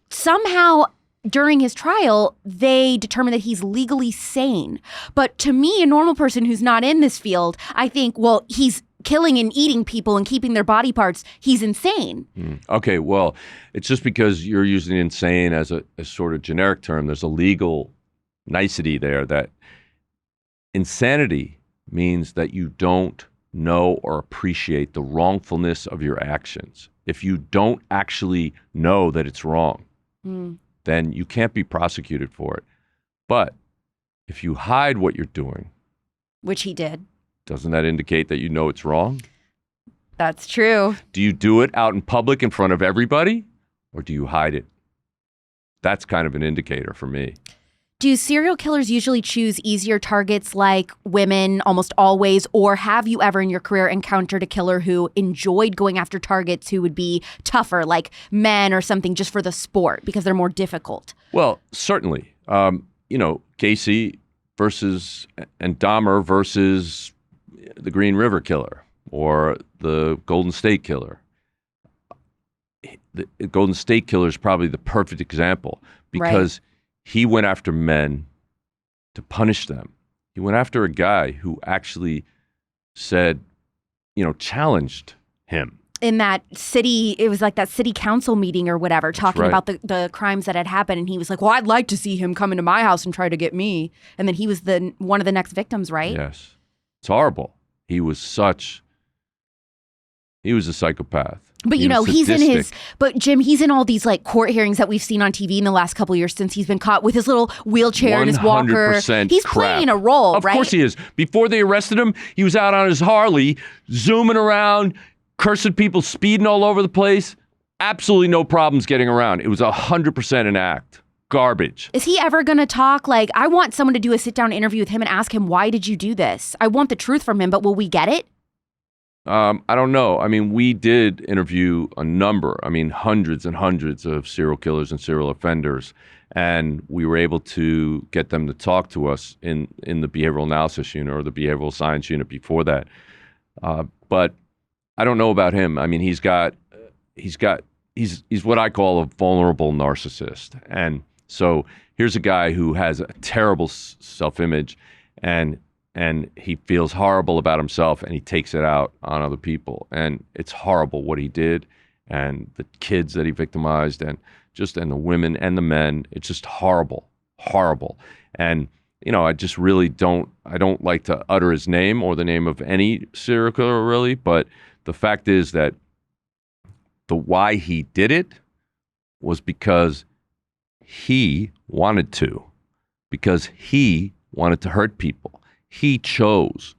somehow during his trial, they determine that he's legally sane. But to me, a normal person who's not in this field, I think, well, he's killing and eating people and keeping their body parts. He's insane. Okay, well, it's just because you're using insane as a sort of generic term. There's a legal nicety there that insanity means that you don't know or appreciate the wrongfulness of your actions. If you don't actually know that it's wrong, then you can't be prosecuted for it. But if you hide what you're doing, which he did, doesn't that indicate that you know it's wrong? That's true. Do you do it out in public in front of everybody, or do you hide it? That's kind of an indicator for me. Do serial killers usually choose easier targets like women almost always, or have you ever in your career encountered a killer who enjoyed going after targets who would be tougher, like men or something, just for the sport because they're more difficult? Well, certainly. Gacy and Dahmer versus the Green River Killer or the Golden State Killer. The Golden State Killer is probably the perfect example because he went after men to punish them. He went after a guy who actually said, challenged him. In that city, it was like that city council meeting or whatever, talking about the crimes that had happened. And he was like, well, I'd like to see him come into my house and try to get me. And then he was one of the next victims, right? Yes. It's horrible. He was a psychopath. But He was he's in sadistic. but Jim, he's in all these like court hearings that we've seen on TV in the last couple of years since he's been caught with his little wheelchair and his walker. 100% He's crap. playing a role, Of right? course he is. Before they arrested him, he was out on his Harley, zooming around, cursing people, speeding all over the place. Absolutely no problems getting around. It was 100% an act. Garbage. Is he ever going to talk? Like, I want someone to do a sit-down interview with him and ask him, why did you do this? I want the truth from him, but will we get it? I don't know. I mean, we did interview hundreds and hundreds of serial killers and serial offenders, and we were able to get them to talk to us in the behavioral analysis unit or the behavioral science unit before that. But I don't know about him. I mean, he's what I call a vulnerable narcissist. And so here's a guy who has a terrible self-image and he feels horrible about himself and he takes it out on other people. And it's horrible what he did and the kids that he victimized and the women and the men. It's just horrible. And, I just really I don't like to utter his name or the name of any serial killer really, but the fact is that the why he did it was because he wanted to, because he wanted to hurt people. He chose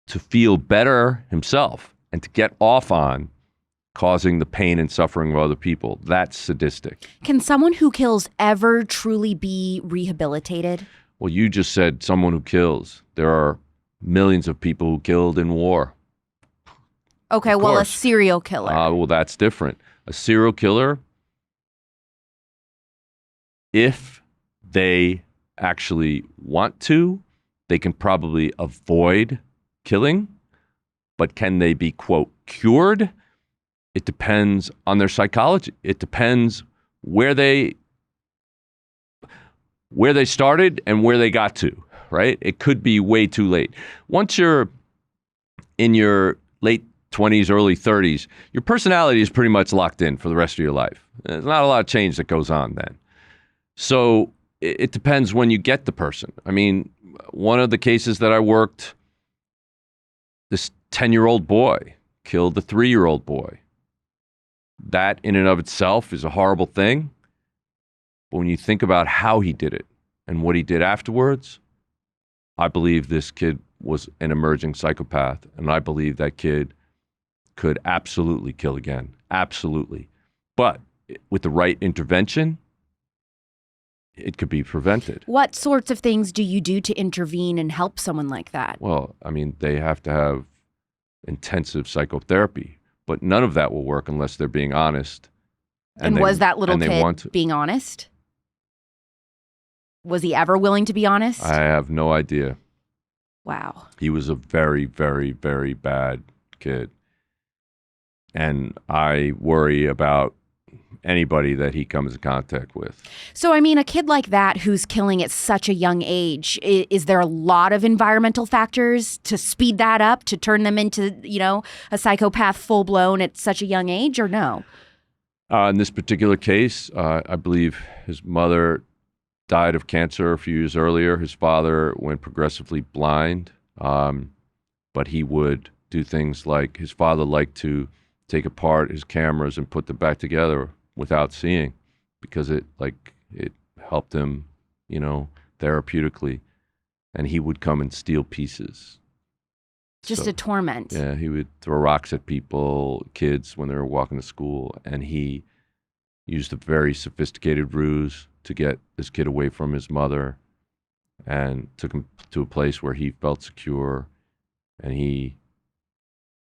to feel better himself and to get off on causing the pain and suffering of other people. That's sadistic. Can someone who kills ever truly be rehabilitated? Well, you just said someone who kills. There are millions of people who killed in war. Okay, well, a serial killer. Well, that's different. A serial killer, if they actually want to, they can probably avoid killing, but can they be, quote, cured? It depends on their psychology. It depends where they started and where they got to, right? It could be way too late. Once you're in your late 20s, early 30s, your personality is pretty much locked in for the rest of your life. There's not a lot of change that goes on then. So it depends when you get the person. I mean, one of the cases that I worked, this 10-year-old boy killed the 3-year-old boy. That in and of itself is a horrible thing. But when you think about how he did it and what he did afterwards, I believe this kid was an emerging psychopath. And I believe that kid could absolutely kill again. Absolutely. But with the right intervention, it could be prevented. What sorts of things do you do to intervene and help someone like that? Well, I mean, they have to have intensive psychotherapy, but none of that will work unless they're being honest. And was that little kid being honest? Was he ever willing to be honest? I have no idea. Wow. He was a very, very, very bad kid. And I worry about anybody that he comes in contact with. So, I mean, a kid like that who's killing at such a young age, is there a lot of environmental factors to speed that up, to turn them into, a psychopath full-blown at such a young age, or no? In this particular case, I believe his mother died of cancer a few years earlier. His father went progressively blind, but he would do things like his father liked to take apart his cameras and put them back together without seeing, because it helped him, therapeutically, and he would come and steal pieces. Just a torment. Yeah, he would throw rocks at kids when they were walking to school, and he used a very sophisticated ruse to get this kid away from his mother and took him to a place where he felt secure, and he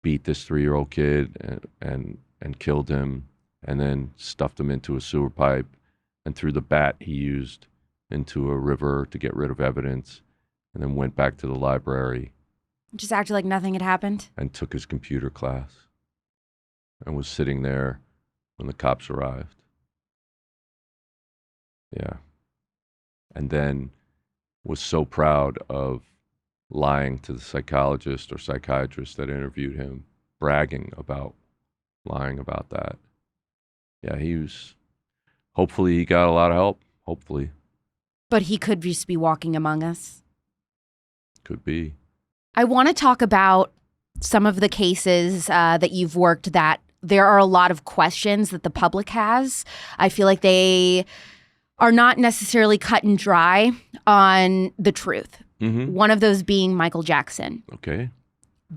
beat this 3-year-old kid and killed him, and then stuffed him into a sewer pipe and threw the bat he used into a river to get rid of evidence, and then went back to the library. Just acted like nothing had happened? And took his computer class and was sitting there when the cops arrived. Yeah. And then was so proud of lying to the psychologist or psychiatrist that interviewed him, bragging about lying about that. Yeah, hopefully he got a lot of help, hopefully. But he could just be walking among us? Could be. I want to talk about some of the cases that you've worked that there are a lot of questions that the public has. I feel like they are not necessarily cut and dry on the truth. Mm-hmm. One of those being Michael Jackson. Okay.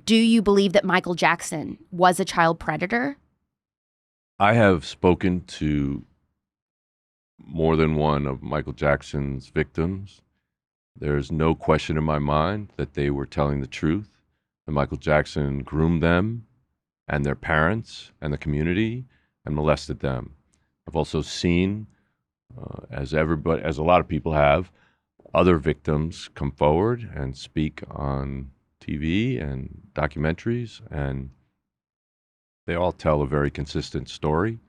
Do you believe that Michael Jackson was a child predator? I have spoken to more than one of Michael Jackson's victims. There's no question in my mind that they were telling the truth, that Michael Jackson groomed them and their parents and the community and molested them. I've also seen, as a lot of people have, other victims come forward and speak on TV and documentaries, and they all tell a very consistent story.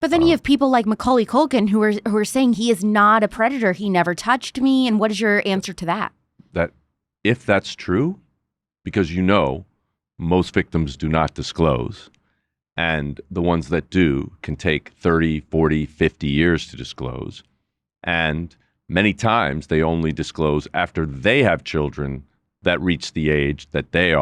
But then you have people like Macaulay Culkin who are saying he is not a predator. He never touched me. And what is your answer to that? That if that's true, because most victims do not disclose, and the ones that do can take 30, 40, 50 years to disclose. And many times they only disclose after they have children that reach the age that they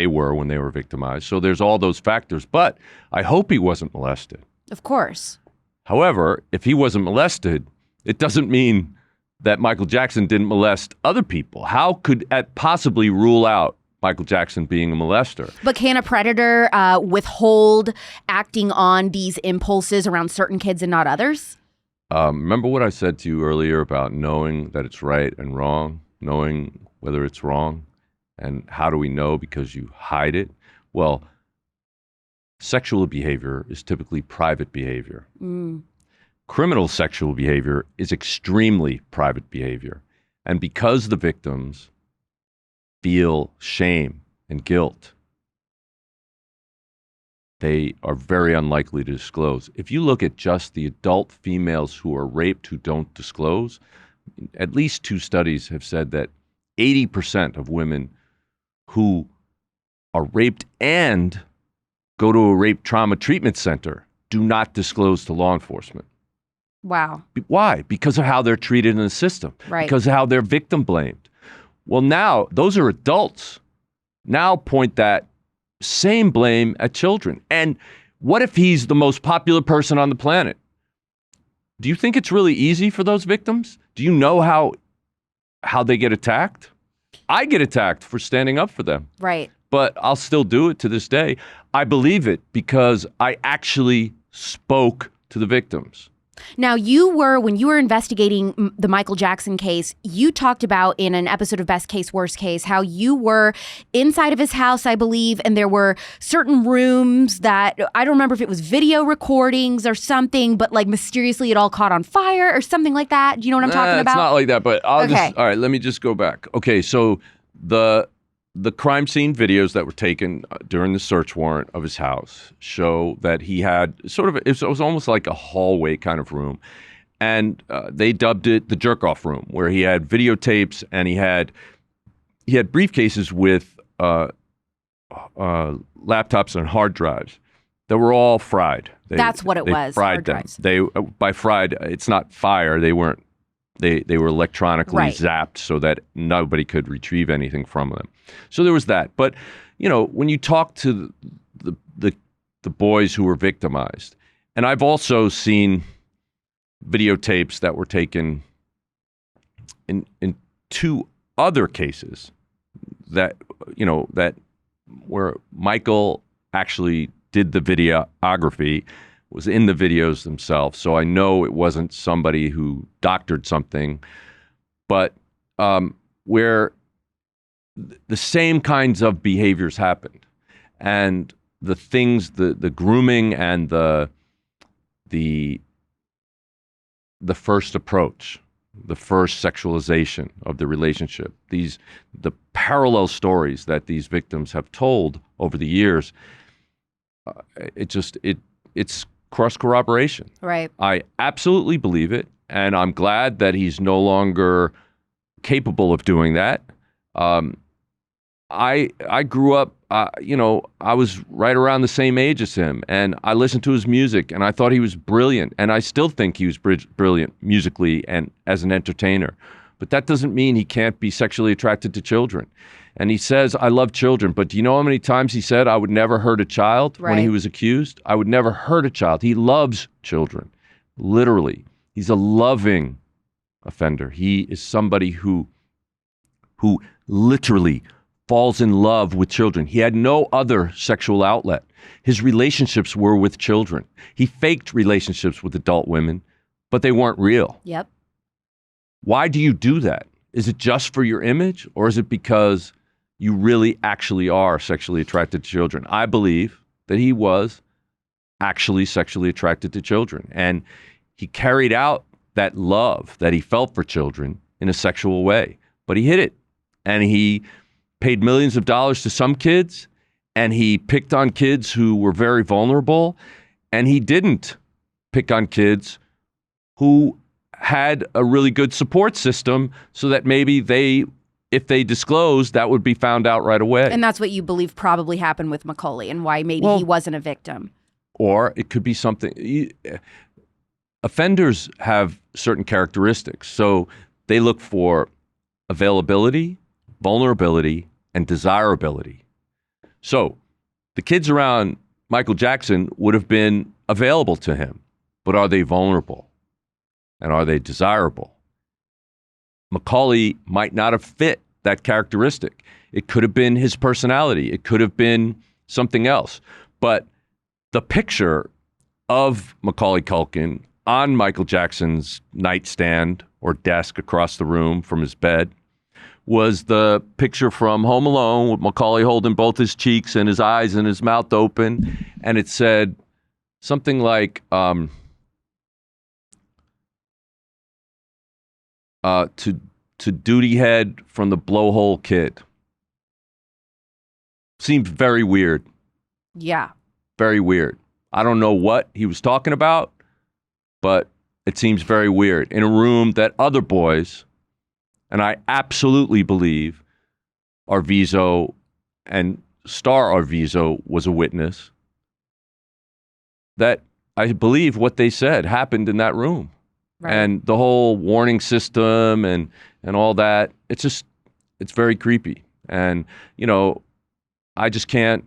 were when they were victimized. So there's all those factors. But I hope he wasn't molested. Of course. However, if he wasn't molested, it doesn't mean that Michael Jackson didn't molest other people. How could that possibly rule out Michael Jackson being a molester? But can a predator withhold acting on these impulses around certain kids and not others? Remember what I said to you earlier about knowing that it's right and wrong, knowing whether it's wrong, and how do we know? Because you hide it. Well, sexual behavior is typically private behavior. Criminal sexual behavior is extremely private behavior. And because the victims feel shame and guilt, they are very unlikely to disclose. If you look at just the adult females who are raped who don't disclose, at least 2 studies have said that 80% of women who are raped and go to a rape trauma treatment center do not disclose to law enforcement. Wow. Why? Because of how they're treated in the system. Right. Because of how they're victim blamed. Well, now those are adults. Now point that same blame at children. And what if he's the most popular person on the planet? Do you think it's really easy for those victims? Do you know how they get attacked? I get attacked for standing up for them. Right. But I'll still do it to this day. I believe it because I actually spoke to the victims. Now, when you were investigating the Michael Jackson case, you talked about in an episode of Best Case, Worst Case, how you were inside of his house, I believe, and there were certain rooms that, I don't remember if it was video recordings or something, but like mysteriously it all caught on fire or something like that. Do you know what I'm talking about? It's not like that, but all right, let me just go back. Okay, so the crime scene videos that were taken during the search warrant of his house show that he had it was almost like a hallway kind of room. And they dubbed it the jerk-off room, where he had videotapes and he had briefcases with laptops and hard drives that were all fried. That's what it was. Fried hard them. drives. They by fried, it's not fire. They weren't. They were electronically zapped so that nobody could retrieve anything from them. So there was that. But when you talk to the boys who were victimized, and I've also seen videotapes that were taken in 2 other cases that where Michael actually did the videography, was in the videos themselves. So I know it wasn't somebody who doctored something, but where the same kinds of behaviors happened. And the things, the grooming and the first approach, the first sexualization of the relationship, the parallel stories that these victims have told over the years, it's cross corroboration. Right. I absolutely believe it, and I'm glad that he's no longer capable of doing that. I grew up, I was right around the same age as him, and I listened to his music, and I thought he was brilliant, and I still think he was brilliant musically and as an entertainer. But that doesn't mean he can't be sexually attracted to children. And he says, I love children. But do you know how many times he said, I would never hurt a child when he was accused? I would never hurt a child. He loves children, literally. He's a loving offender. He is somebody who literally falls in love with children. He had no other sexual outlet. His relationships were with children. He faked relationships with adult women, but they weren't real. Yep. Why do you do that? Is it just for your image, or is it because you really actually are sexually attracted to children? I believe that he was actually sexually attracted to children, and he carried out that love that he felt for children in a sexual way, but he hid it. And he paid millions of dollars to some kids, and he picked on kids who were very vulnerable, and he didn't pick on kids who had a really good support system so that maybe if they disclosed, that would be found out right away. And that's what you believe probably happened with Macaulay and why maybe he wasn't a victim. Or it could be something. Offenders have certain characteristics. So they look for availability, vulnerability, and desirability. So the kids around Michael Jackson would have been available to him, but are they vulnerable? And are they desirable? Macaulay might not have fit that characteristic. It could have been his personality. It could have been something else. But the picture of Macaulay Culkin on Michael Jackson's nightstand or desk across the room from his bed was the picture from Home Alone with Macaulay holding both his cheeks and his eyes and his mouth open. And it said something like, to duty head from the blowhole kid. Seemed very weird. Yeah. Very weird. I don't know what he was talking about, but it seems very weird. In a room that other boys, and I absolutely believe Arvizo and Star Arvizo was a witness, that I believe what they said happened in that room. Right. And the whole warning system and all that, it's very creepy. And, you know, I can't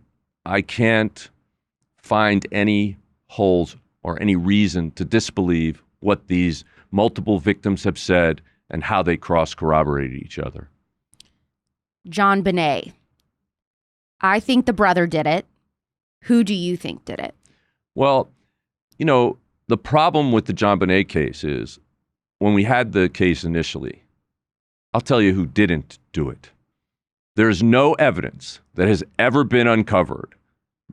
find any holes or any reason to disbelieve what these multiple victims have said and how they cross-corroborated each other. JonBenét. I think the brother did it. Who do you think did it? Well, you know, the problem with the JonBenét case is when we had the case initially, I'll tell you who didn't do it. There's no evidence that has ever been uncovered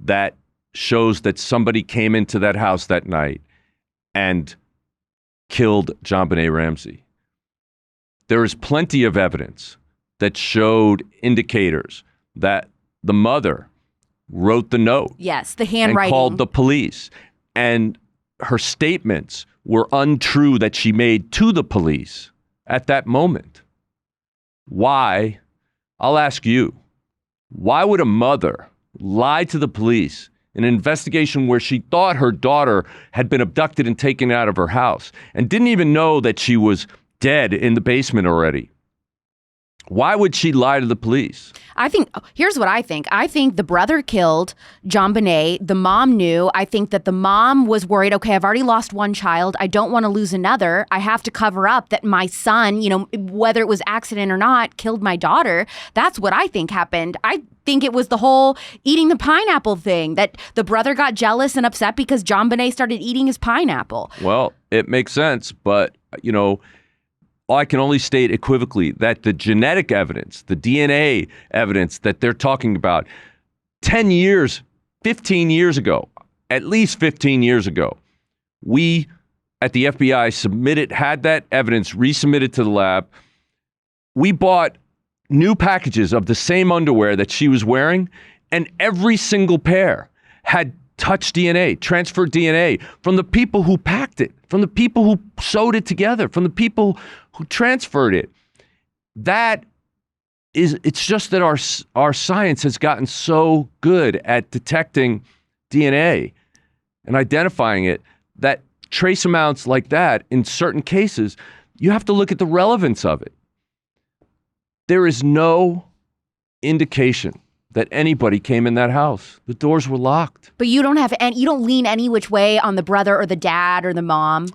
that shows that somebody came into that house that night and killed JonBenét Ramsey. There is plenty of evidence that showed indicators that the mother wrote the note. Yes, the handwriting. And called the police. And her statements were untrue that she made to the police at that moment. Why? I'll ask you. Why would a mother lie to the police in an investigation where she thought her daughter had been abducted and taken out of her house and didn't even know that she was dead in the basement already? Why would she lie to the police? Here's what I think. I think the brother killed JonBenét. The mom knew. I think that the mom was worried, okay, I've already lost one child. I don't want to lose another. I have to cover up that my son, you know, whether it was accident or not, killed my daughter. That's what I think happened. I think it was the whole eating the pineapple thing, that the brother got jealous and upset because JonBenét started eating his pineapple. Well, it makes sense, but, you know, I can only state equivocally that the genetic evidence, the DNA evidence that they're talking about 10 years, 15 years ago, at least 15 years ago, we at the FBI had that evidence resubmitted to the lab. We bought new packages of the same underwear that she was wearing, and every single pair had touch DNA, transferred DNA from the people who packed it, from the people who sewed it together, from the people who transferred it. It's just that our science has gotten so good at detecting DNA and identifying it that trace amounts like that, in certain cases, you have to look at the relevance of it. There is no indication that anybody came in that house. The doors were locked. But you don't lean any which way on the brother or the dad or the mom?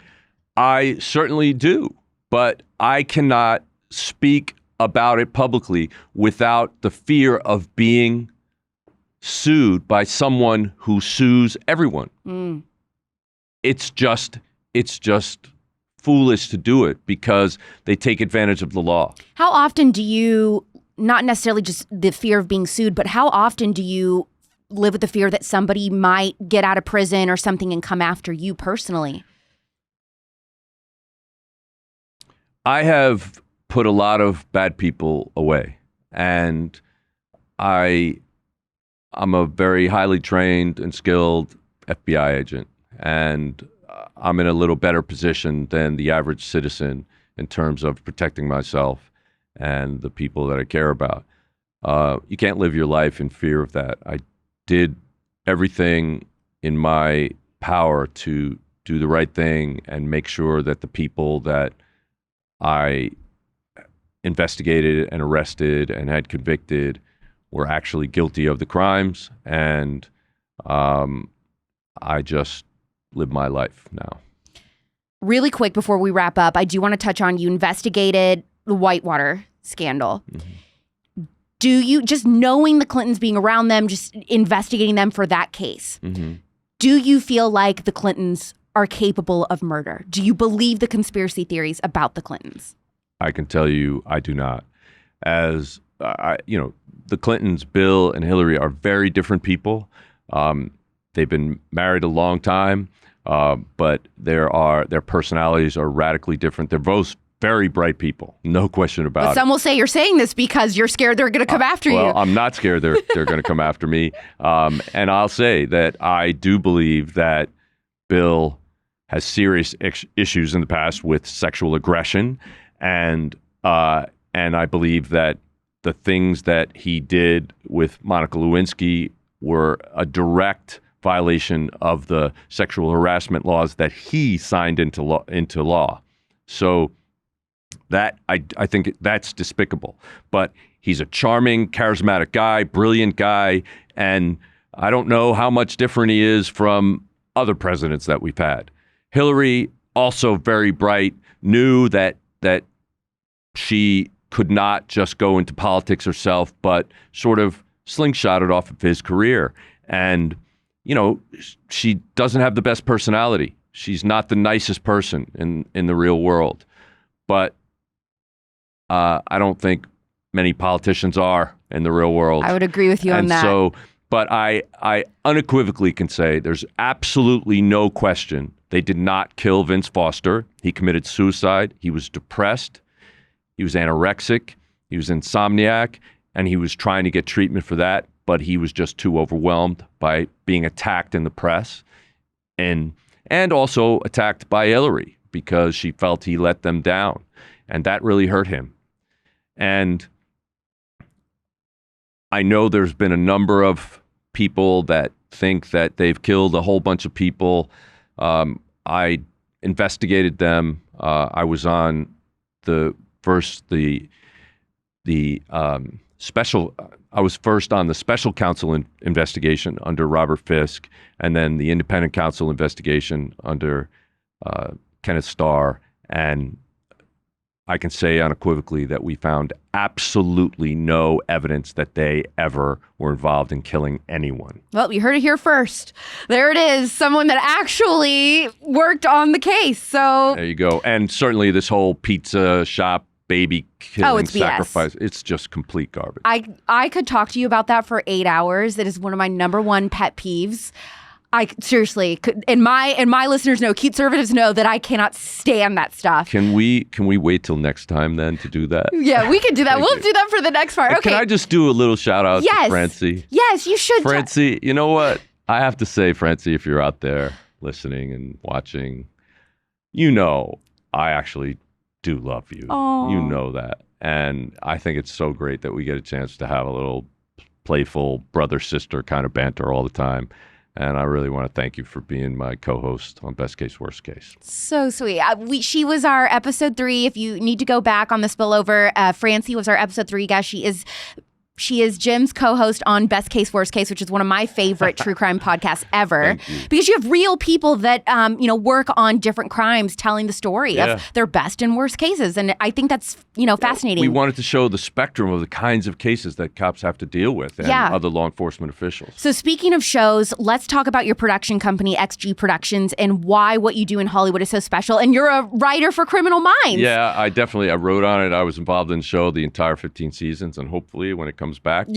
I certainly do, but I cannot speak about it publicly without the fear of being sued by someone who sues everyone. It's just foolish to do it because they take advantage of the law. How often do you, not necessarily just the fear of being sued, but how often do you live with the fear that somebody might get out of prison or something and come after you personally? I have put a lot of bad people away, and I'm a very highly trained and skilled FBI agent, and I'm in a little better position than the average citizen in terms of protecting myself and the people that I care about. You can't live your life in fear of that. I did everything in my power to do the right thing and make sure that the people that I investigated and arrested and had convicted were actually guilty of the crimes. And I just live my life now. Really quick before we wrap up, I do want to touch on, you investigated the Whitewater scandal. Mm-hmm. Do you, just knowing the Clintons, being around them, just investigating them for that case, mm-hmm. do you feel like the Clintons are capable of murder? Do you believe the conspiracy theories about the Clintons? I can tell you I do not. As, the Clintons, Bill and Hillary, are very different people. They've been married a long time, but their personalities are radically different. They're both very bright people, no question about it. But some will say you're saying this because you're scared they're going to come after you. Well, I'm not scared they're going to come after me. And I'll say that I do believe that Bill has serious issues in the past with sexual aggression, and I believe that the things that he did with Monica Lewinsky were a direct violation of the sexual harassment laws that he signed into law. So that I think that's despicable. But he's a charming, charismatic guy, brilliant guy, and I don't know how much different he is from other presidents that we've had. Hillary, also very bright, knew that she could not just go into politics herself, but sort of slingshotted off of his career. And, she doesn't have the best personality. She's not the nicest person in the real world. But I don't think many politicians are in the real world. I would agree with you on that. But I unequivocally can say there's absolutely no question they did not kill Vince Foster. He committed suicide. He was depressed. He was anorexic. He was insomniac. And he was trying to get treatment for that, but he was just too overwhelmed by being attacked in the press and also attacked by Hillary because she felt he let them down. And that really hurt him. And I know there's been a number of people that think that they've killed a whole bunch of people. I investigated them. I was on I was first on the special counsel investigation under Robert Fisk, and then the independent counsel investigation under Kenneth Starr. And I can say unequivocally that we found absolutely no evidence that they ever were involved in killing anyone. Well, you heard it here first. There it is. Someone that actually worked on the case. So there you go. And certainly this whole pizza shop baby killing sacrifice, it's just complete garbage. I could talk to you about that for 8 hours. It is one of my number one pet peeves. I seriously could, and my listeners know, conservatives know that I cannot stand that stuff. Can we wait till next time then to do that? Yeah, we can do that. We'll do that for the next part. Okay. Can I just do a little shout out to Francie? Yes, you should. Francie, you know what? I have to say, Francie, if you're out there listening and watching, I actually do love you. Aww. You know that. And I think it's so great that we get a chance to have a little playful brother-sister kind of banter all the time. And I really want to thank you for being my co-host on Best Case, Worst Case. So sweet. She was our episode 3. If you need to go back on the Spillover, Francie was our episode 3 guest. She is She is Jim's co-host on Best Case, Worst Case, which is one of my favorite true crime podcasts ever. Because you have real people that, work on different crimes telling the story of their best and worst cases. And I think that's, fascinating. We wanted to show the spectrum of the kinds of cases that cops have to deal with and other law enforcement officials. So speaking of shows, let's talk about your production company, XG Productions, and why what you do in Hollywood is so special. And you're a writer for Criminal Minds. Yeah, I wrote on it. I was involved in the show the entire 15 seasons, and hopefully when it comes back,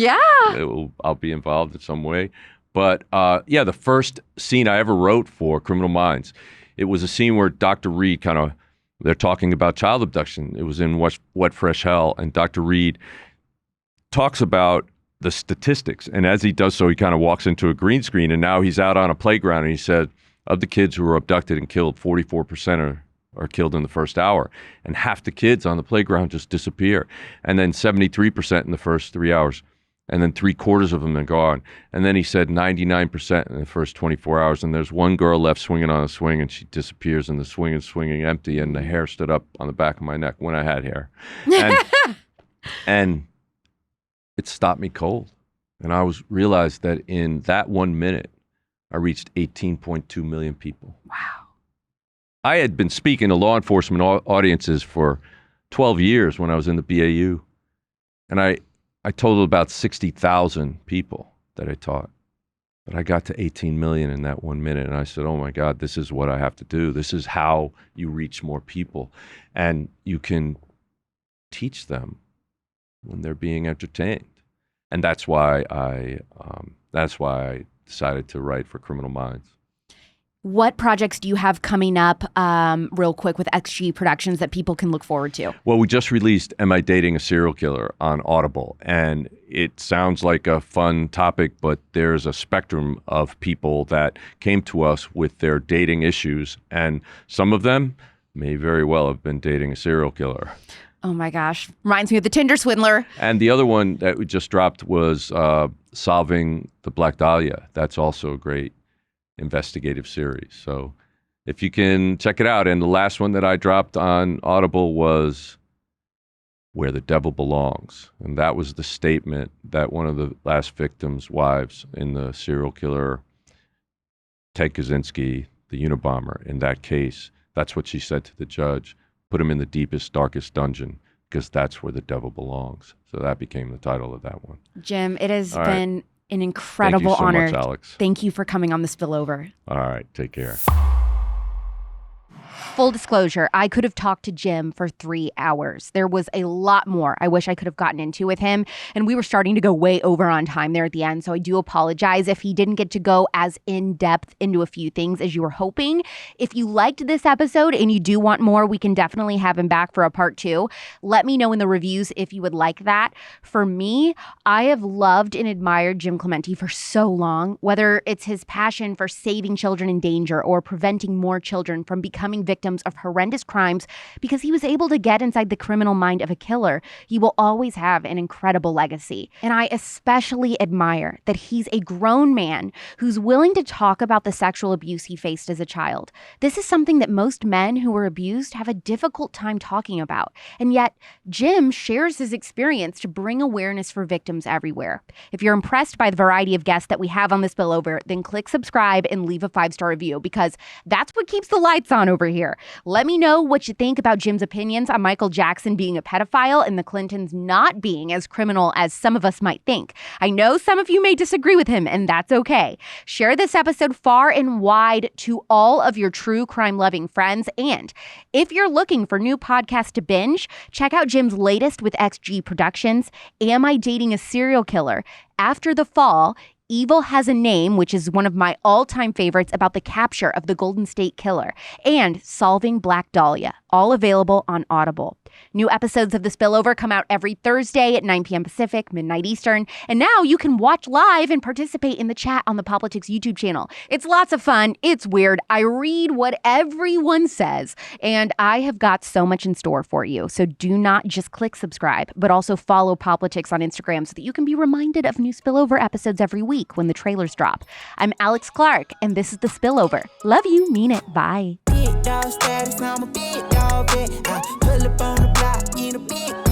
I'll be involved in some way. But the first scene I ever wrote for Criminal Minds, it was a scene where Dr. Reed they're talking about child abduction. It was in Wet Fresh Hell, and Dr. Reed talks about the statistics. And as he does so, he kind of walks into a green screen, and now he's out on a playground, and he said, of the kids who were abducted and killed, 44% are killed in the first hour, and half the kids on the playground just disappear, and then 73% in the first 3 hours, and then 3/4 of them are gone. And then he said 99% in the first 24 hours, and there's one girl left swinging on a swing, and she disappears, and the swing is swinging empty, and the hair stood up on the back of my neck when I had hair. And it stopped me cold. And I realized that in that 1 minute, I reached 18.2 million people. Wow. I had been speaking to law enforcement audiences for 12 years when I was in the BAU. And I totaled about 60,000 people that I taught. But I got to 18 million in that 1 minute. And I said, oh my God, this is what I have to do. This is how you reach more people. And you can teach them when they're being entertained. And that's why I decided to write for Criminal Minds. What projects do you have coming up real quick with XG Productions that people can look forward to? Well, we just released Am I Dating a Serial Killer on Audible. And it sounds like a fun topic, but there's a spectrum of people that came to us with their dating issues. And some of them may very well have been dating a serial killer. Oh my gosh. Reminds me of the Tinder swindler. And the other one that we just dropped was Solving the Black Dahlia. That's also a great investigative series. So if you can check it out. And the last one that I dropped on Audible was Where the Devil Belongs. And that was the statement that one of the last victims' wives in the serial killer, Ted Kaczynski, the Unabomber, in that case, that's what she said to the judge. Put him in the deepest, darkest dungeon, because that's where the devil belongs. So that became the title of that one. Jim, it has been an incredible honor. Thank you so much, Alex. Thank you for coming on the Spillover. All right, take care. Full disclosure, I could have talked to Jim for 3 hours. There was a lot more I wish I could have gotten into with him, and we were starting to go way over on time there at the end, so I do apologize if he didn't get to go as in-depth into a few things as you were hoping. If you liked this episode and you do want more, we can definitely have him back for a part 2. Let me know in the reviews if you would like that. For me, I have loved and admired Jim Clemente for so long, whether it's his passion for saving children in danger or preventing more children from becoming victims of horrendous crimes because he was able to get inside the criminal mind of a killer. He will always have an incredible legacy. And I especially admire that he's a grown man who's willing to talk about the sexual abuse he faced as a child. This is something that most men who were abused have a difficult time talking about. And yet, Jim shares his experience to bring awareness for victims everywhere. If you're impressed by the variety of guests that we have on the Spillover, then click subscribe and leave a 5-star review because that's what keeps the lights on over here. Let me know what you think about Jim's opinions on Michael Jackson being a pedophile and the Clintons not being as criminal as some of us might think. I know some of you may disagree with him, and that's okay. Share this episode far and wide to all of your true crime-loving friends. And if you're looking for new podcasts to binge, check out Jim's latest with XG Productions, Am I Dating a Serial Killer? After the Fall, Evil Has a Name, which is one of my all-time favorites about the capture of the Golden State Killer, and Solving Black Dahlia, all available on Audible. New episodes of The Spillover come out every Thursday at 9 p.m. Pacific, midnight Eastern, and now you can watch live and participate in the chat on the Politics YouTube channel. It's lots of fun. It's weird. I read what everyone says, and I have got so much in store for you. So do not just click subscribe, but also follow Politics on Instagram so that you can be reminded of new Spillover episodes every week when the trailers drop. I'm Alex Clark, and this is The Spillover. Love you. Mean it. Bye. Big dog status, I'm a big dog, bitch. I pull up on the block in a big